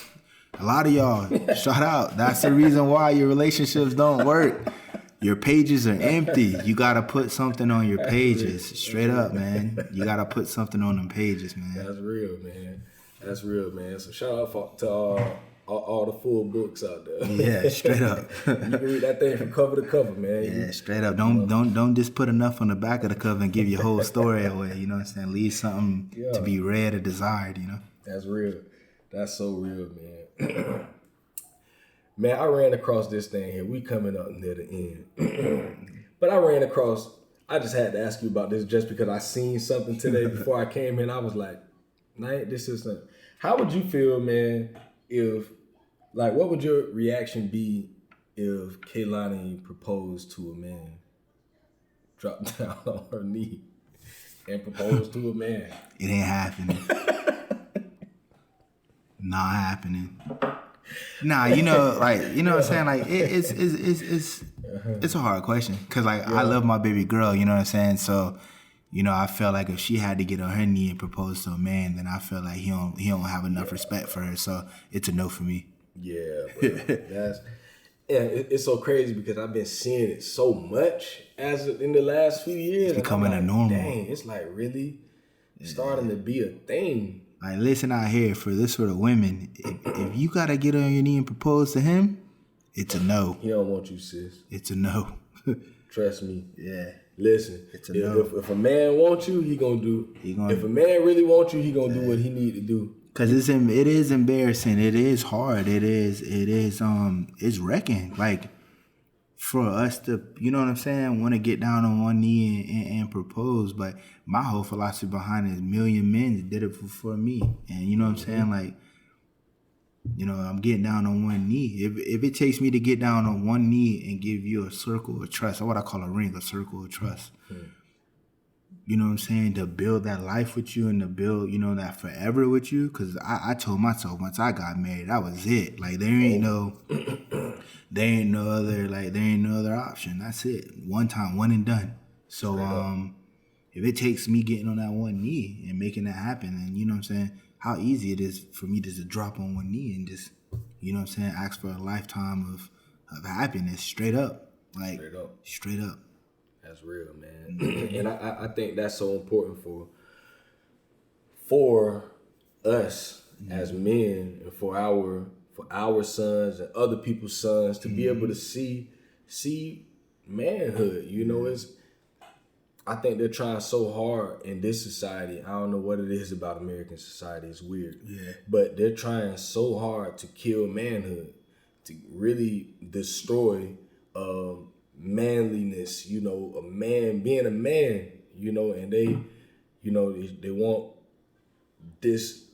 [SPEAKER 2] A lot of y'all, shout out. That's the reason why your relationships don't work. Your pages are empty. You gotta put something on your pages. Straight up, man. You gotta put something on them pages, man.
[SPEAKER 1] That's real, man. That's real, man. So shout out to all the full books out there.
[SPEAKER 2] Yeah, straight up.
[SPEAKER 1] You can read that thing from cover to cover, man.
[SPEAKER 2] Yeah, straight up. Don't just put enough on the back of the cover and give your whole story away. You know what I'm saying? Leave something to be read or desired. You know.
[SPEAKER 1] That's real. That's so real, man. Man, I ran across this thing here. We coming up near the end, but I just had to ask you about this just because I seen something today before I came in. I was like, "Nah, this is something." How would you feel, man, if, like, what would your reaction be if Kaylani proposed to a man, dropped down on her knee, and proposed to a man?
[SPEAKER 2] It ain't happening. Not happening. Nah, you know, like, you know what I'm saying? Like, it's a hard question. Cause like, I love my baby girl, you know what I'm saying? So, you know, I felt like if she had to get on her knee and propose to a man, then I feel like he don't have enough respect for her. So it's a no for me.
[SPEAKER 1] Yeah, bro. It's so crazy because I've been seeing it so much in the last few years.
[SPEAKER 2] It's becoming a normal.
[SPEAKER 1] Dang, it's like really starting to be a thing.
[SPEAKER 2] Like, listen out here, for this sort of women, if you gotta get on your knee and propose to him, it's a no.
[SPEAKER 1] He don't want you, sis.
[SPEAKER 2] It's a no.
[SPEAKER 1] Trust me.
[SPEAKER 2] Yeah.
[SPEAKER 1] Listen,
[SPEAKER 2] It's a no.
[SPEAKER 1] if a man wants you, he gonna do. If a man really wants you, he gonna do what he need to do.
[SPEAKER 2] Cause it is embarrassing. It is hard. It's wrecking. Like for us to, you know what I'm saying, want to get down on one knee and propose. But my whole philosophy behind it is million men did it for me. And you know what I'm saying? Like, you know, I'm getting down on one knee. If it takes me to get down on one knee and give you a circle of trust, or what I call a ring, a circle of trust. You know what I'm saying? To build that life with you and to build, you know, that forever with you. Cause I told myself once I got married, that was it. Like there ain't no other option. That's it. One time, one and done. So if it takes me getting on that one knee and making that happen, and you know what I'm saying, how easy it is for me just to drop on one knee and just, you know what I'm saying, ask for a lifetime of happiness straight up. Like straight up.
[SPEAKER 1] That's real, man. And I think that's so important for us as men and for our sons and other people's sons to be able to see manhood. You know, I think they're trying so hard in this society. I don't know what it is about American society. It's weird.
[SPEAKER 2] Yeah.
[SPEAKER 1] But they're trying so hard to kill manhood, to really destroy manliness, you know, a man being a man, you know, and they, you know, they want this.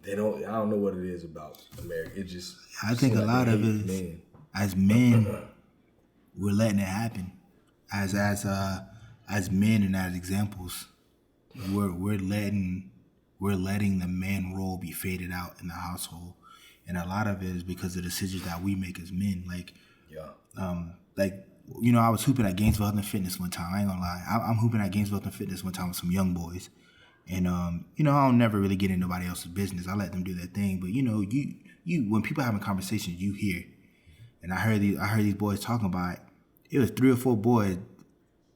[SPEAKER 1] I don't know what it is about America. It just,
[SPEAKER 2] I think a lot of it is, as men, we're letting it happen. As men and as examples, we're letting the man role be faded out in the household, and a lot of it is because of the decisions that we make as men. Like, you know, I was hooping at Gainesville Health and Fitness one time. I ain't gonna lie. I'm hooping at Gainesville Health and Fitness one time with some young boys. And, you know, I don't never really get in nobody else's business. I let them do their thing. But, you know, you when people having conversations, you hear. And I heard these boys talking about it. It was 3 or 4 boys.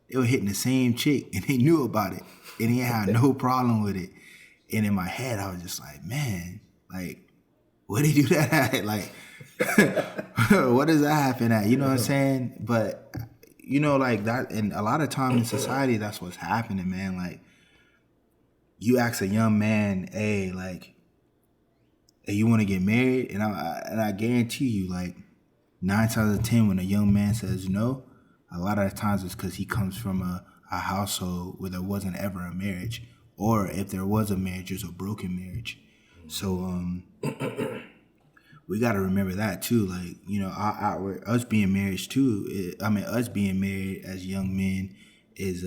[SPEAKER 2] They were hitting the same chick, and they knew about it. And they had no problem with it. And in my head, I was just like, man, like, where did he do that at? Like, what does that happen at? You know what I'm saying? But, you know, like that, and a lot of time in society, that's what's happening, man. Like, you ask a young man, hey, you want to get married? And I guarantee you, like, 9 times out of 10, when a young man says no, a lot of the times it's because he comes from a household where there wasn't ever a marriage. Or if there was a marriage, it was a broken marriage. So, we got to remember that too. Like, you know, us being married too. Us being married as young men is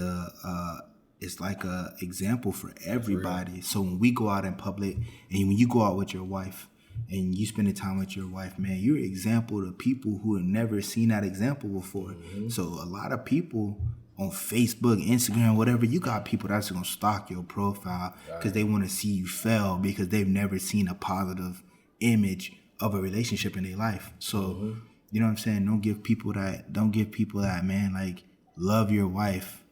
[SPEAKER 2] it's like a example for everybody. So when we go out in public, and when you go out with your wife and you spend the time with your wife, man, you're an example to people who have never seen that example before. Mm-hmm. So a lot of people on Facebook, Instagram, whatever, you got people that's gonna stalk your profile because they want to see you fail because they've never seen a positive image of a relationship in their life. So, you know what I'm saying? Don't give people that, man. Like, love your wife.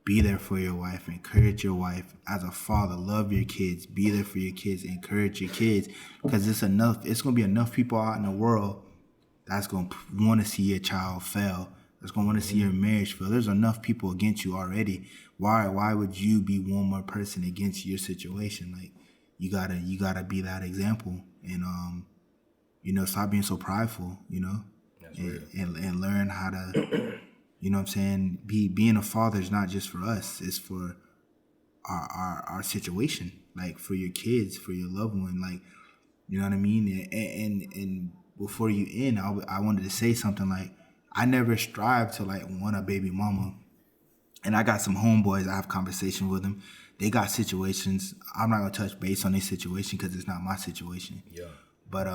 [SPEAKER 2] Be there for your wife. Encourage your wife. As a father, love your kids. Be there for your kids. Encourage your kids. Because it's going to be enough people out in the world that's going to want to see your child fail. That's going to want to see your marriage fail. There's enough people against you already. Why would you be one more person against your situation? Like, you gotta be that example. And, you know, stop being so prideful, you know, and learn how to, you know what I'm saying? Being a father is not just for us. It's for our situation, like for your kids, for your loved one, like, you know what I mean? And before you end, I wanted to say something like, I never strive to like want a baby mama. And I got some homeboys, I have conversation with them. They got situations. I'm not gonna touch base on their situation because it's not my situation. Yeah. But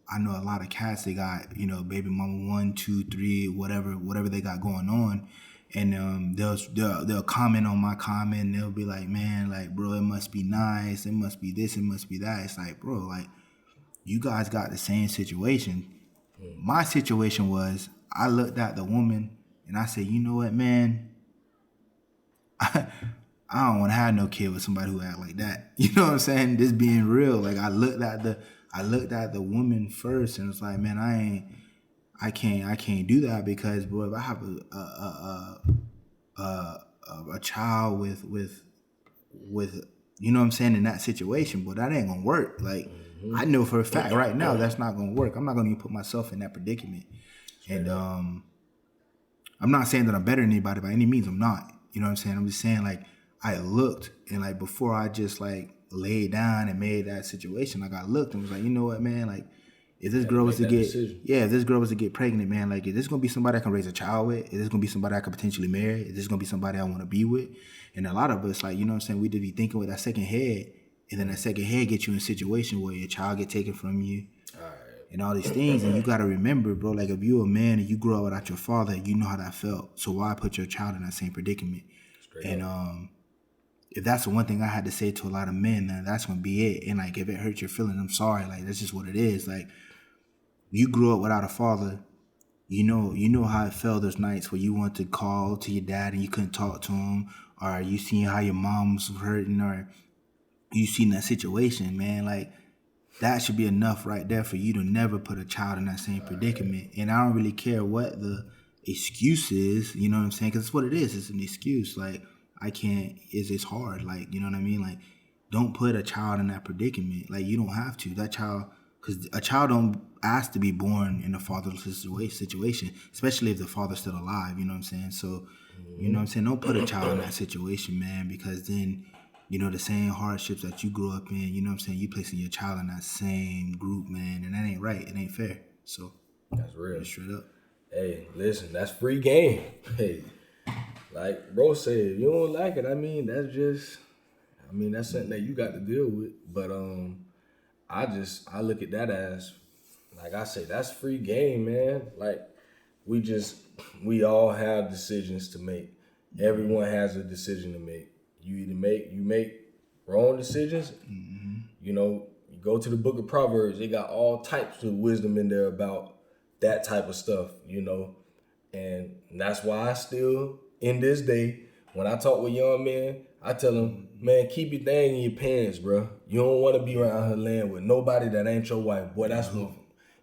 [SPEAKER 2] I know a lot of cats, they got, you know, baby mama 1, 2, 3, whatever they got going on. And they'll comment on my comment and they'll be like, man, like, bro, it must be nice. It must be this, it must be that. It's like, bro, like, you guys got the same situation. My situation was, I looked at the woman and I said, you know what, man? I don't want to have no kid with somebody who act like that. You know what I'm saying? This being real. Like, I looked at the woman first and it's like, man, I can't do that because, bro, if I have a child with you know what I'm saying, in that situation, but that ain't gonna work. Like I know for a fact right now that's not gonna work. I'm not gonna even put myself in that predicament. And I'm not saying that I'm better than anybody by any means. I'm not. You know what I'm saying? I'm just saying, like, I looked and, like, before I just, like, laid down and made that situation, like, I looked and was like, you know what, man? Like, if this girl was to get, if this girl was to get pregnant, man, like, is this gonna be somebody I can raise a child with? Is this gonna be somebody I could potentially marry? Is this gonna be somebody I want to be with? And a lot of us, like, you know what I'm saying, we did be thinking with that second head, and then that second head gets you in a situation where your child get taken from you. And all these things, and you gotta remember, bro, like, if you're a man and you grow up without your father, you know how that felt. So why put your child in that same predicament? If that's the one thing I had to say to a lot of men, then that's gonna be it. And like, if it hurts your feelings, I'm sorry. Like, that's just what it is. Like, you grew up without a father. You know how it felt those nights where you want to call to your dad and you couldn't talk to him, or you seen how your mom was hurting, or you seen that situation, man. Like, that should be enough right there for you to never put a child in that same predicament. And I don't really care what the excuse is, you know what I'm saying? Because it's what it is. It's an excuse. Like, I can't, it's hard. Like, you know what I mean? Like, don't put a child in that predicament. Like, you don't have to. That child, because a child don't ask to be born in a fatherless situation, especially if the father's still alive, you know what I'm saying? So, you know what I'm saying? Don't put a child in that situation, man, because then, you know, the same hardships that you grew up in, you know what I'm saying, you placing your child in that same group, man, and that ain't right. It ain't fair. So
[SPEAKER 1] that's real.
[SPEAKER 2] Straight up.
[SPEAKER 1] Hey, listen, that's free game. Hey, like bro said, if you don't like it, that's something that you got to deal with. But I look at that as, like I say, that's free game, man. Like, we all have decisions to make. Everyone has a decision to make. You make wrong decisions. You know, you go to the book of Proverbs, they got all types of wisdom in there about that type of stuff, you know. And that's why I still, in this day, when I talk with young men, I tell them, man, keep your thing in your pants, bro. You don't want to be around her land with nobody that ain't your wife. Boy, that's what,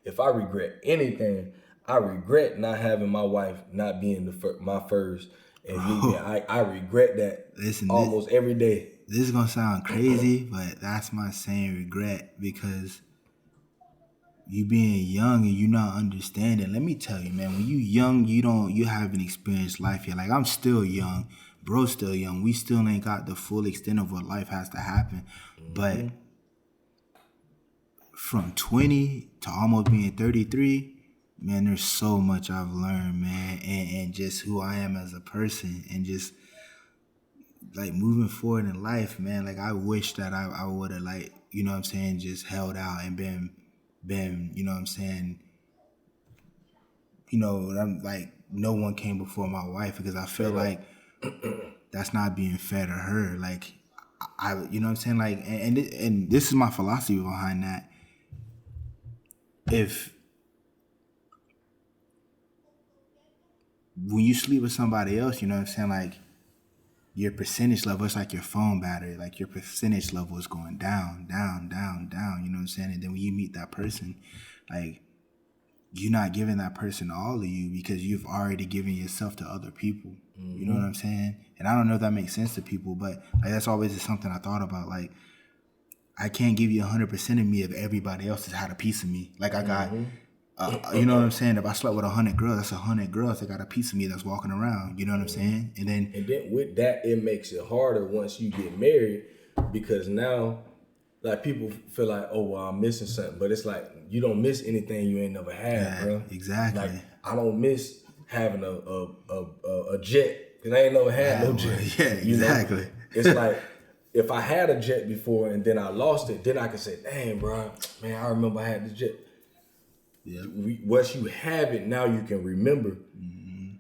[SPEAKER 1] if I regret anything, I regret not having my wife not being my first. And I regret that almost every day.
[SPEAKER 2] This is going to sound crazy, but that's my same regret, because you being young and you not understanding. Let me tell you, man, when you young, you haven't experienced life yet. Like, I'm still young. Bro's still young. We still ain't got the full extent of what life has to happen. But from 20 to almost being 33, man, there's so much I've learned, man, and just who I am as a person, and just like moving forward in life, man. Like, I wish that I would have, like, you know what I'm saying, just held out and been, you know what I'm saying, you know, I'm like, no one came before my wife, because I feel like that's not being fair to her. Like, I you know what I'm saying, like, and this is my philosophy behind that. When you sleep with somebody else, you know what I'm saying, like, your percentage level, it's like your phone battery, like your percentage level is going down, down, down, down, you know what I'm saying? And then when you meet that person, like, you're not giving that person all of you, because you've already given yourself to other people. You know what I'm saying? And I don't know if that makes sense to people, but like, that's always just something I thought about. Like, I can't give you 100% of me if everybody else has had a piece of me. Like, I got, you know what I'm saying? If I slept with 100 girls, that's 100 girls that got a piece of me that's walking around. You know what I'm saying? And then
[SPEAKER 1] with that, it makes it harder once you get married, because now, like, people feel like, oh, well, I'm missing something. But it's like, you don't miss anything you ain't never had, bro.
[SPEAKER 2] Exactly.
[SPEAKER 1] Like, I don't miss having a jet, because I ain't never had no jet.
[SPEAKER 2] Yeah, exactly.
[SPEAKER 1] You know? It's like, if I had a jet before and then I lost it, then I can say, dang, bro, man, I remember I had the jet. Yeah. Once you have it, now you can remember.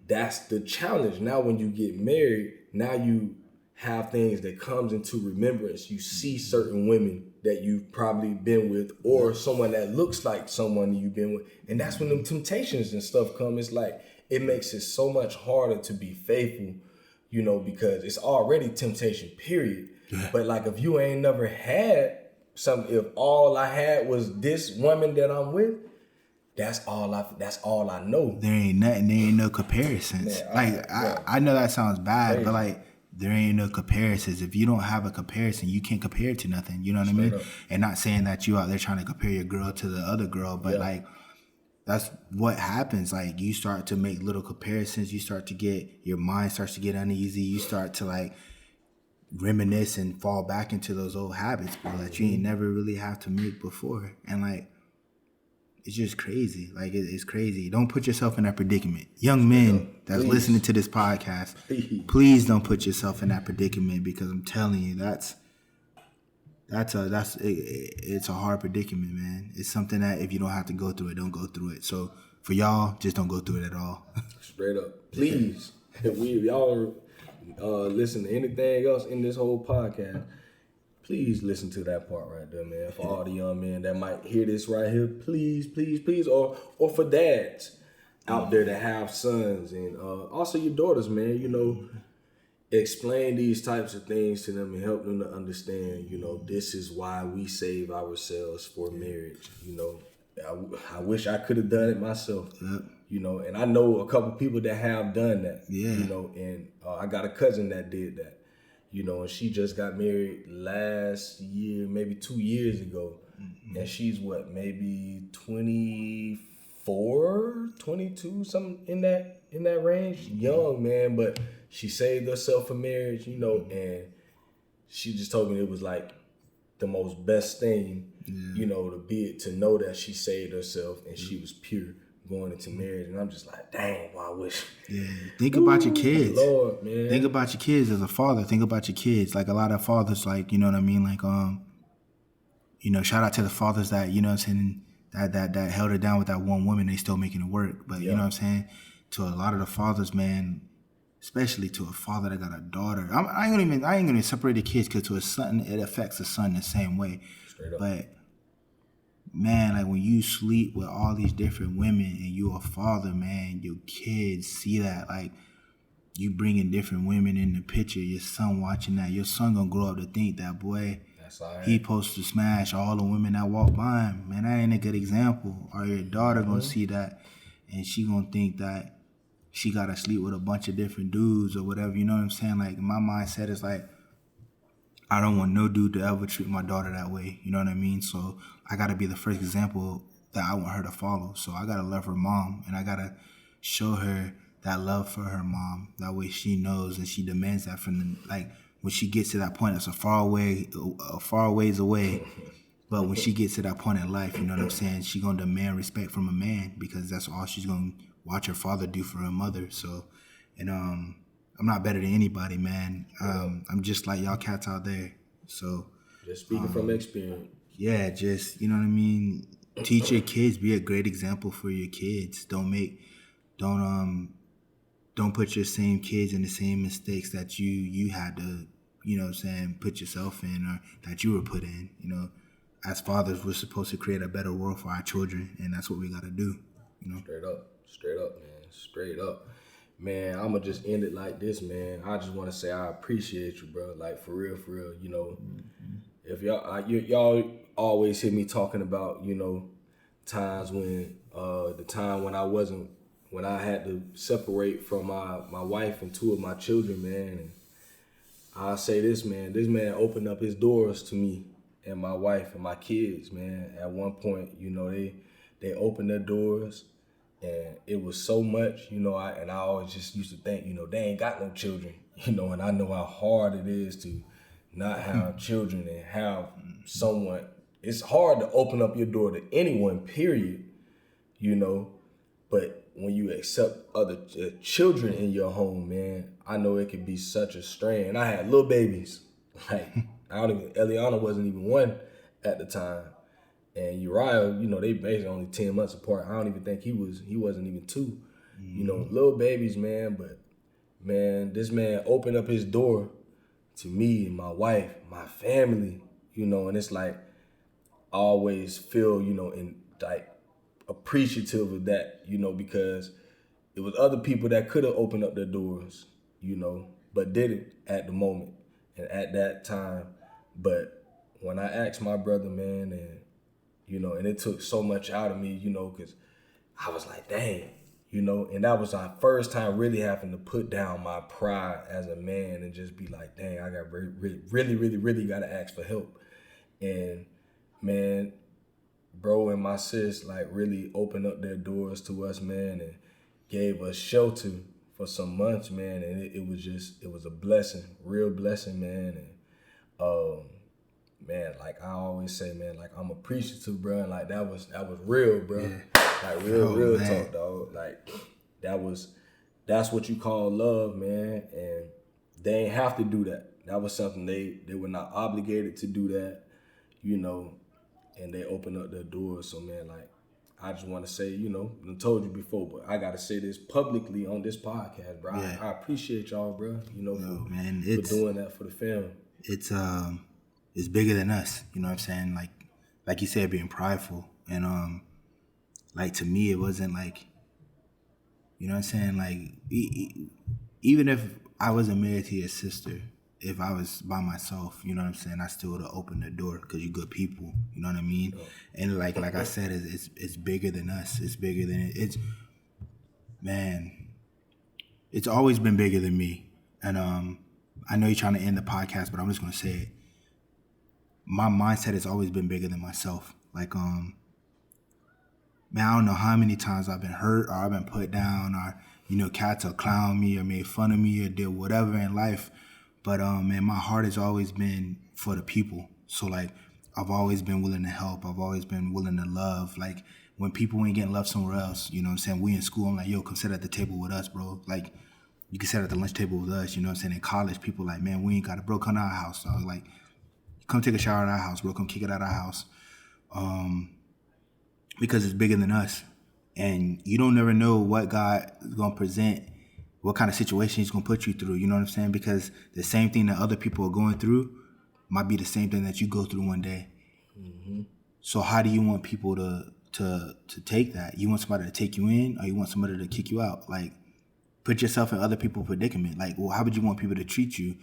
[SPEAKER 1] That's the challenge. Now when you get married, now you have things that comes into remembrance. You see certain women that you've probably been with, or someone that looks like someone you've been with. And that's when them temptations and stuff come. It's like, it makes it so much harder to be faithful, you know, because it's already temptation, period. Yeah. But like, if you ain't never had something, if all I had was this woman that I'm with, that's all I know.
[SPEAKER 2] There ain't nothing. There ain't no comparisons.
[SPEAKER 1] Man,
[SPEAKER 2] I know that sounds bad,
[SPEAKER 1] crazy.
[SPEAKER 2] but like there ain't no comparisons. If you don't have a comparison, you can't compare it to nothing. You know what I mean?
[SPEAKER 1] up.
[SPEAKER 2] And not saying that you out there trying to compare your girl to the other girl, but like that's what happens. Like you start to make little comparisons. You start to get your mind starts to get uneasy. You start to like reminisce and fall back into those old habits, bro, that you ain't never really have to make before. And like it's just crazy. Like it's crazy. Don't put yourself in that predicament. Young men that's listening to this podcast, please don't put yourself in that predicament, because I'm telling you, it's a hard predicament, man. It's something that if you don't have to go through it, don't go through it. So for y'all, just don't go through it at all.
[SPEAKER 1] Straight up, please. If y'all listen to anything else in this whole podcast, please listen to that part right there, man. For all the young men that might hear this right here, please, or for dads out there that have sons, and also your daughters, man. You know, explain these types of things to them and help them to understand. You know, this is why we save ourselves for marriage. You know, I wish I could have done it myself. You know, and I know a couple people that have done that. You know, and I got a cousin that did that. You know, and she just got married last year, maybe 2 years ago. And she's maybe 24, 22, something in that range. Young, man, but she saved herself for marriage, you know, and she just told me it was like the most best thing, you know, to know that she saved herself and she was pure going into marriage. And I'm just like, dang, well, I wish.
[SPEAKER 2] Yeah, think about your kids.
[SPEAKER 1] Lord, man.
[SPEAKER 2] Think about your kids as a father. Think about your kids. Like a lot of fathers, like, you know what I mean? Like, you know, shout out to the fathers that, you know what I'm saying, that held it down with that one woman. They still making it work. But you know what I'm saying? To a lot of the fathers, man, especially to a father that got a daughter. I ain't gonna separate the kids, because to a son, it affects the son the same way.
[SPEAKER 1] Straight up.
[SPEAKER 2] But man, like when you sleep with all these different women and you're a father, man, your kids see that. Like you bringing different women in the picture, your son watching that, your son gonna grow up to think that, boy, he supposed to smash all the women that walk by him. Man, that ain't a good example. Or your daughter gonna see that and she gonna think that she gotta sleep with a bunch of different dudes or whatever, you know what I'm saying? Like my mindset is like, I don't want no dude to ever treat my daughter that way. You know what I mean? So I got to be the first example that I want her to follow. So I got to love her mom, and I got to show her that love for her mom. That way she knows and she demands that from them. Like when she gets to that point, it's a far ways away. But when she gets to that point in life, you know what I'm saying? She going to demand respect from a man, because that's all she's going to watch her father do for her mother. So, and I'm not better than anybody, man. I'm just like y'all cats out there. So
[SPEAKER 1] just speaking from experience.
[SPEAKER 2] Yeah, just, you know what I mean? Teach your kids, be a great example for your kids. Don't put your same kids in the same mistakes that you had to, you know what I'm saying, put yourself in, or that you were put in. You know, as fathers, we're supposed to create a better world for our children, and that's what we got to do, you know?
[SPEAKER 1] Straight up, man. Straight up. Man, I'm going to just end it like this, man. I just want to say I appreciate you, bro. Like, for real, you know. If y'all always hear me talking about, you know, times when, the time when I had to separate from my wife and two of my children, man. And I'll say this man opened up his doors to me and my wife and my kids, man. At one point, you know, they opened their doors. And it was so much, you know, I always just used to think, you know, they ain't got no children, you know, and I know how hard it is to not have children and have someone. It's hard to open up your door to anyone, period, you know, but when you accept other children in your home, man, I know it can be such a strain. And I had little babies, like Eliana wasn't even one at the time. And Uriah, you know, they basically only 10 months apart. I don't even think he wasn't even 2. You know, little babies, man. But, man, this man opened up his door to me and my wife, my family, you know. And it's like, I always feel, you know, like appreciative of that, you know, because it was other people that could have opened up their doors, you know, but didn't at the moment and at that time. But when I asked my brother, man, and, you know, and it took so much out of me, you know, because I was like, dang, you know, and that was our first time really having to put down my pride as a man and just be like, dang, I got really got to ask for help. And man, bro and my sis like really opened up their doors to us, man, and gave us shelter for some months, man. And it was a blessing, real blessing, man. And man, like I always say, man, like I'm appreciative, bro. And like that was real, bro. Yeah. Like real talk, dog. Like that's what you call love, man. And they ain't have to do that. That was something they were not obligated to do that, you know. And they opened up their doors. So man, like I just want to say, you know, I told you before, but I gotta say this publicly on this podcast, bro. Yeah. I appreciate y'all, bro. You know, for doing that for the family.
[SPEAKER 2] It's bigger than us. You know what I'm saying? Like you said, being prideful, and like to me, it wasn't like, you know what I'm saying? Like even if I wasn't married to your sister, if I was by myself, you know what I'm saying, I still would have opened the door because you're good people. You know what I mean? Oh. And like I said, it's bigger than us. It's bigger than it's. Man, it's always been bigger than me. And I know you're trying to end the podcast, but I'm just gonna say it. My mindset has always been bigger than myself. Like man, I don't know how many times I've been hurt or I've been put down, or you know, cats will clown me or made fun of me or did whatever in life. But man, my heart has always been for the people. So like, I've always been willing to help. I've always been willing to love. Like when people ain't getting love somewhere else, you know what I'm saying? We in school, I'm like, yo, come sit at the table with us, bro. Like you can sit at the lunch table with us, you know what I'm saying? In college, people like, man, we ain't got it, bro, come to our house. So I was like, come take a shower at our house, bro. Come kick it at our house. Because it's bigger than us. And you don't never know what God is going to present, what kind of situation he's going to put you through. You know what I'm saying? Because the same thing that other people are going through might be the same thing that you go through one day. Mm-hmm. So how do you want people to take that? You want somebody to take you in, or you want somebody to kick you out? Like, put yourself in other people's predicament. Like, well, how would you want people to treat you?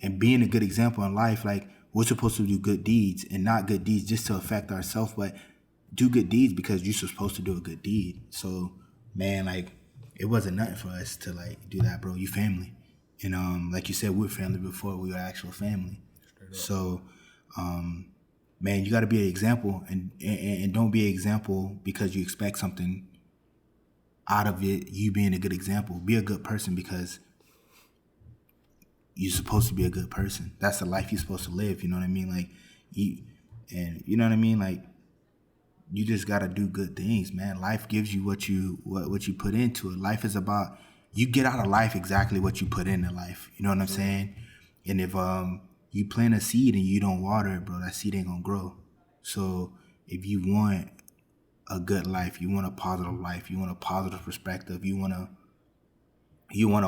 [SPEAKER 2] And being a good example in life, like, we're supposed to do good deeds, and not good deeds just to affect ourselves, but do good deeds because you're supposed to do a good deed. So, man, like, it wasn't nothing for us to like do that, bro. You family. And like you said, we're family before we were actual family. So, man, you got to be an example, and don't be an example because you expect something out of it. You being a good example. Be a good person because you're supposed to be a good person. That's the life you're supposed to live. You know what I mean? Like you know what I mean? Like you just got to do good things, man. Life gives you what you put into it. Life is about, you get out of life exactly what you put into life. You know what I'm saying? And if you plant a seed and you don't water it, bro, that seed ain't gonna grow. So if you want a good life, you want a positive life, you want a positive perspective, you want a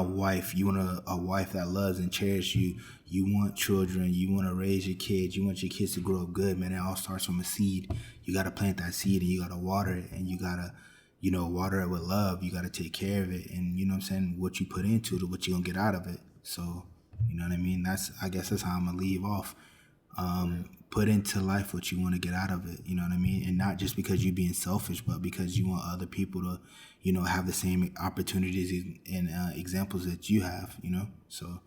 [SPEAKER 2] wife, you want a wife that loves and cherishes you, you want children, you want to raise your kids, you want your kids to grow up good, man. It all starts from a seed. You got to plant that seed and you got to water it, and you got to, you know, water it with love. You got to take care of it, and you know what I'm saying, what you put into it, what you gonna get out of it. So, you know what I mean? I guess that's how I'm gonna leave off. Put into life what you want to get out of it, you know what I mean? And not just because you're being selfish, but because you want other people to, you know, have the same opportunities and examples that you have, you know? So,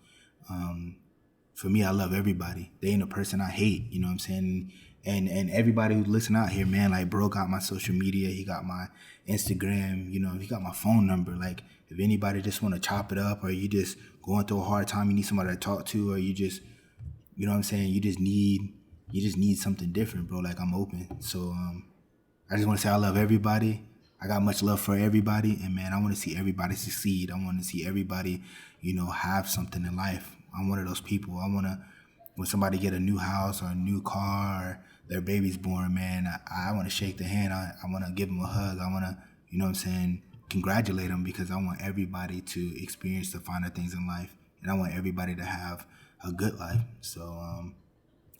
[SPEAKER 2] for me, I love everybody. They ain't a person I hate, you know what I'm saying? And everybody who's listening out here, man, like, bro got my social media, he got my Instagram, you know, he got my phone number. Like, if anybody just want to chop it up, or you just going through a hard time, you need somebody to talk to, or you just, you know what I'm saying, you just need something different, bro. Like, I'm open. So I just want to say I love everybody. I got much love for everybody, and man, I want to see everybody succeed. I want to see everybody, you know, have something in life. I'm one of those people. I want to, when somebody get a new house or a new car or their baby's born, man, I want to shake their hand. I want to give them a hug. I want to, you know what I'm saying, congratulate them, because I want everybody to experience the finer things in life, and I want everybody to have a good life. So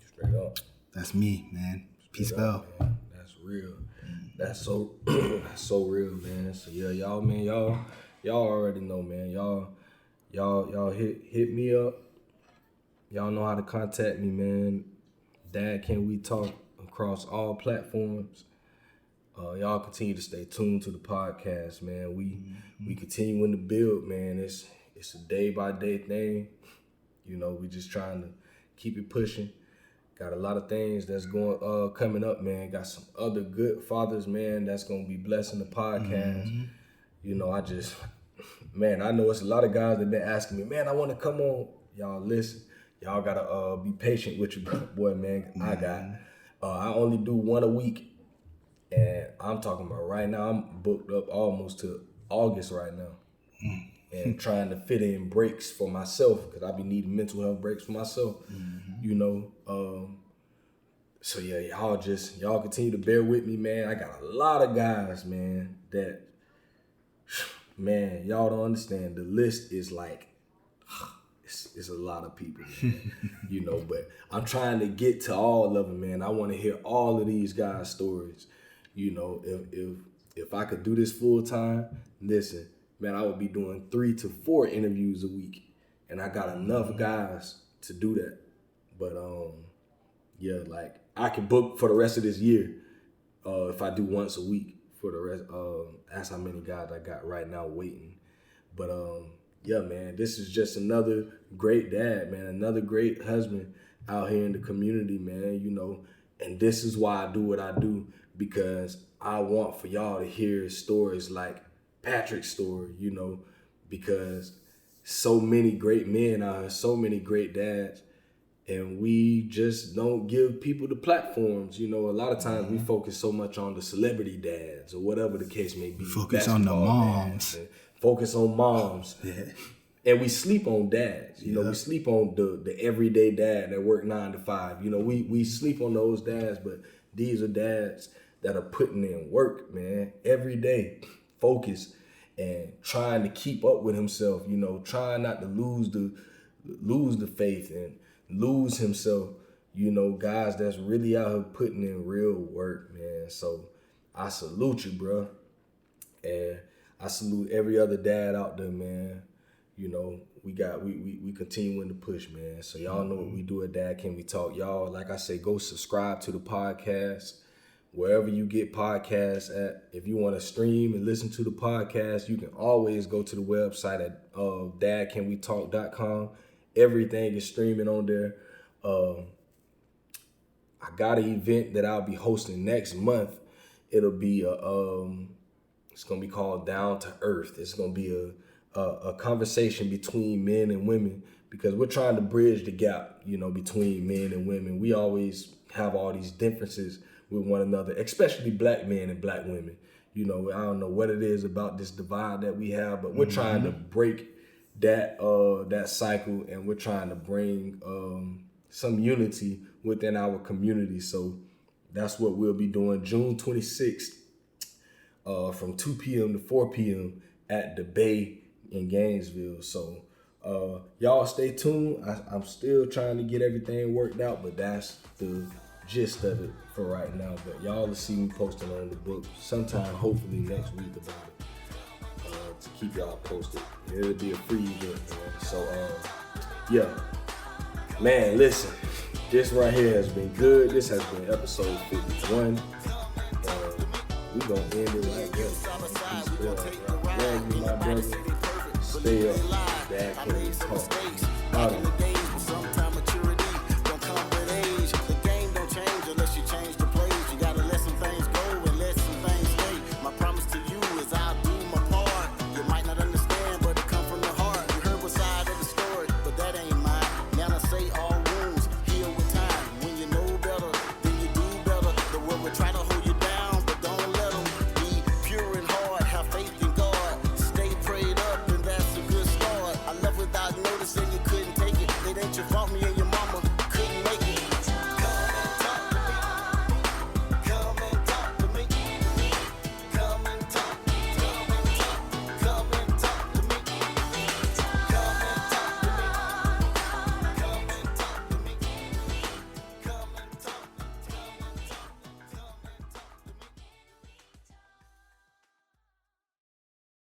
[SPEAKER 1] straight up,
[SPEAKER 2] that's me, man. Peace out,
[SPEAKER 1] man. That's real. That's so real, man. So yeah, y'all, man, y'all already know, man. Y'all hit me up. Y'all know how to contact me, man. Dad, can we talk across all platforms? Y'all continue to stay tuned to the podcast, man. We continuing to build, man. It's a day by day thing. You know, we just trying to keep it pushing. Got a lot of things that's going coming up, man. Got some other good fathers, man, that's gonna be blessing the podcast. You know, I know it's a lot of guys that been asking me, man, I want to come on. Y'all listen. Y'all gotta be patient with your boy, man. I only do one a week. And I'm talking about right now, I'm booked up almost to August right now. And trying to fit in breaks for myself, because I be needing mental health breaks for myself, you know. So yeah, y'all continue to bear with me, man. I got a lot of guys, man, that, man, y'all don't understand. The list is like, it's a lot of people, man. You know, but I'm trying to get to all of them, man. I want to hear all of these guys' stories. You know, if I could do this full time, listen, man, I would be doing 3 to 4 interviews a week, and I got enough guys to do that. But yeah, like I can book for the rest of this year if I do once a week for the rest. That's how many guys I got right now waiting. But yeah, man, this is just another great dad, man, another great husband out here in the community, man. You know, and this is why I do what I do. Because I want for y'all to hear stories like Patrick's story, you know, because so many great men out here, so many great dads, and we just don't give people the platforms. You know, a lot of times we focus so much on the celebrity dads or whatever the case may be.
[SPEAKER 2] Focus on the moms.
[SPEAKER 1] Focus on moms.
[SPEAKER 2] Yeah.
[SPEAKER 1] And we sleep on dads. You know, we sleep on the everyday dad that work 9 to 5. You know, we sleep on those dads, but these are dads that are putting in work, man, every day, focused and trying to keep up with himself, you know, trying not to lose the faith and lose himself, you know, guys that's really out here putting in real work, man. So I salute you, bro. And I salute every other dad out there, man. You know, we continuing to push, man. So y'all know what we do at Dad Can We Talk. Y'all, like I say, go subscribe to the podcast. Wherever you get podcasts at. If you want to stream and listen to the podcast, you can always go to the website at dadcanwetalk.com. Everything is streaming on there. I got an event that I'll be hosting next month. It'll be it's gonna be called Down to Earth. It's gonna be a conversation between men and women, because we're trying to bridge the gap, you know, between men and women. We always have all these differences with one another, especially black men and black women. You know, I don't know what it is about this divide that we have, but we're trying to break that cycle, and we're trying to bring some unity within our community. So that's what we'll be doing June 26th from 2 p.m. to 4 p.m. at the Bay in Gainesville. So y'all stay tuned. I'm still trying to get everything worked out, but that's the gist of it for right now. But y'all will see me posting on the book sometime, hopefully next week, about it, to keep y'all posted. It'll be a free event, man. So yeah, man, listen, this right here has been good. This has been episode 51. We gonna end it right there. Love you, my brother. Stay up. Dad Can We Talk.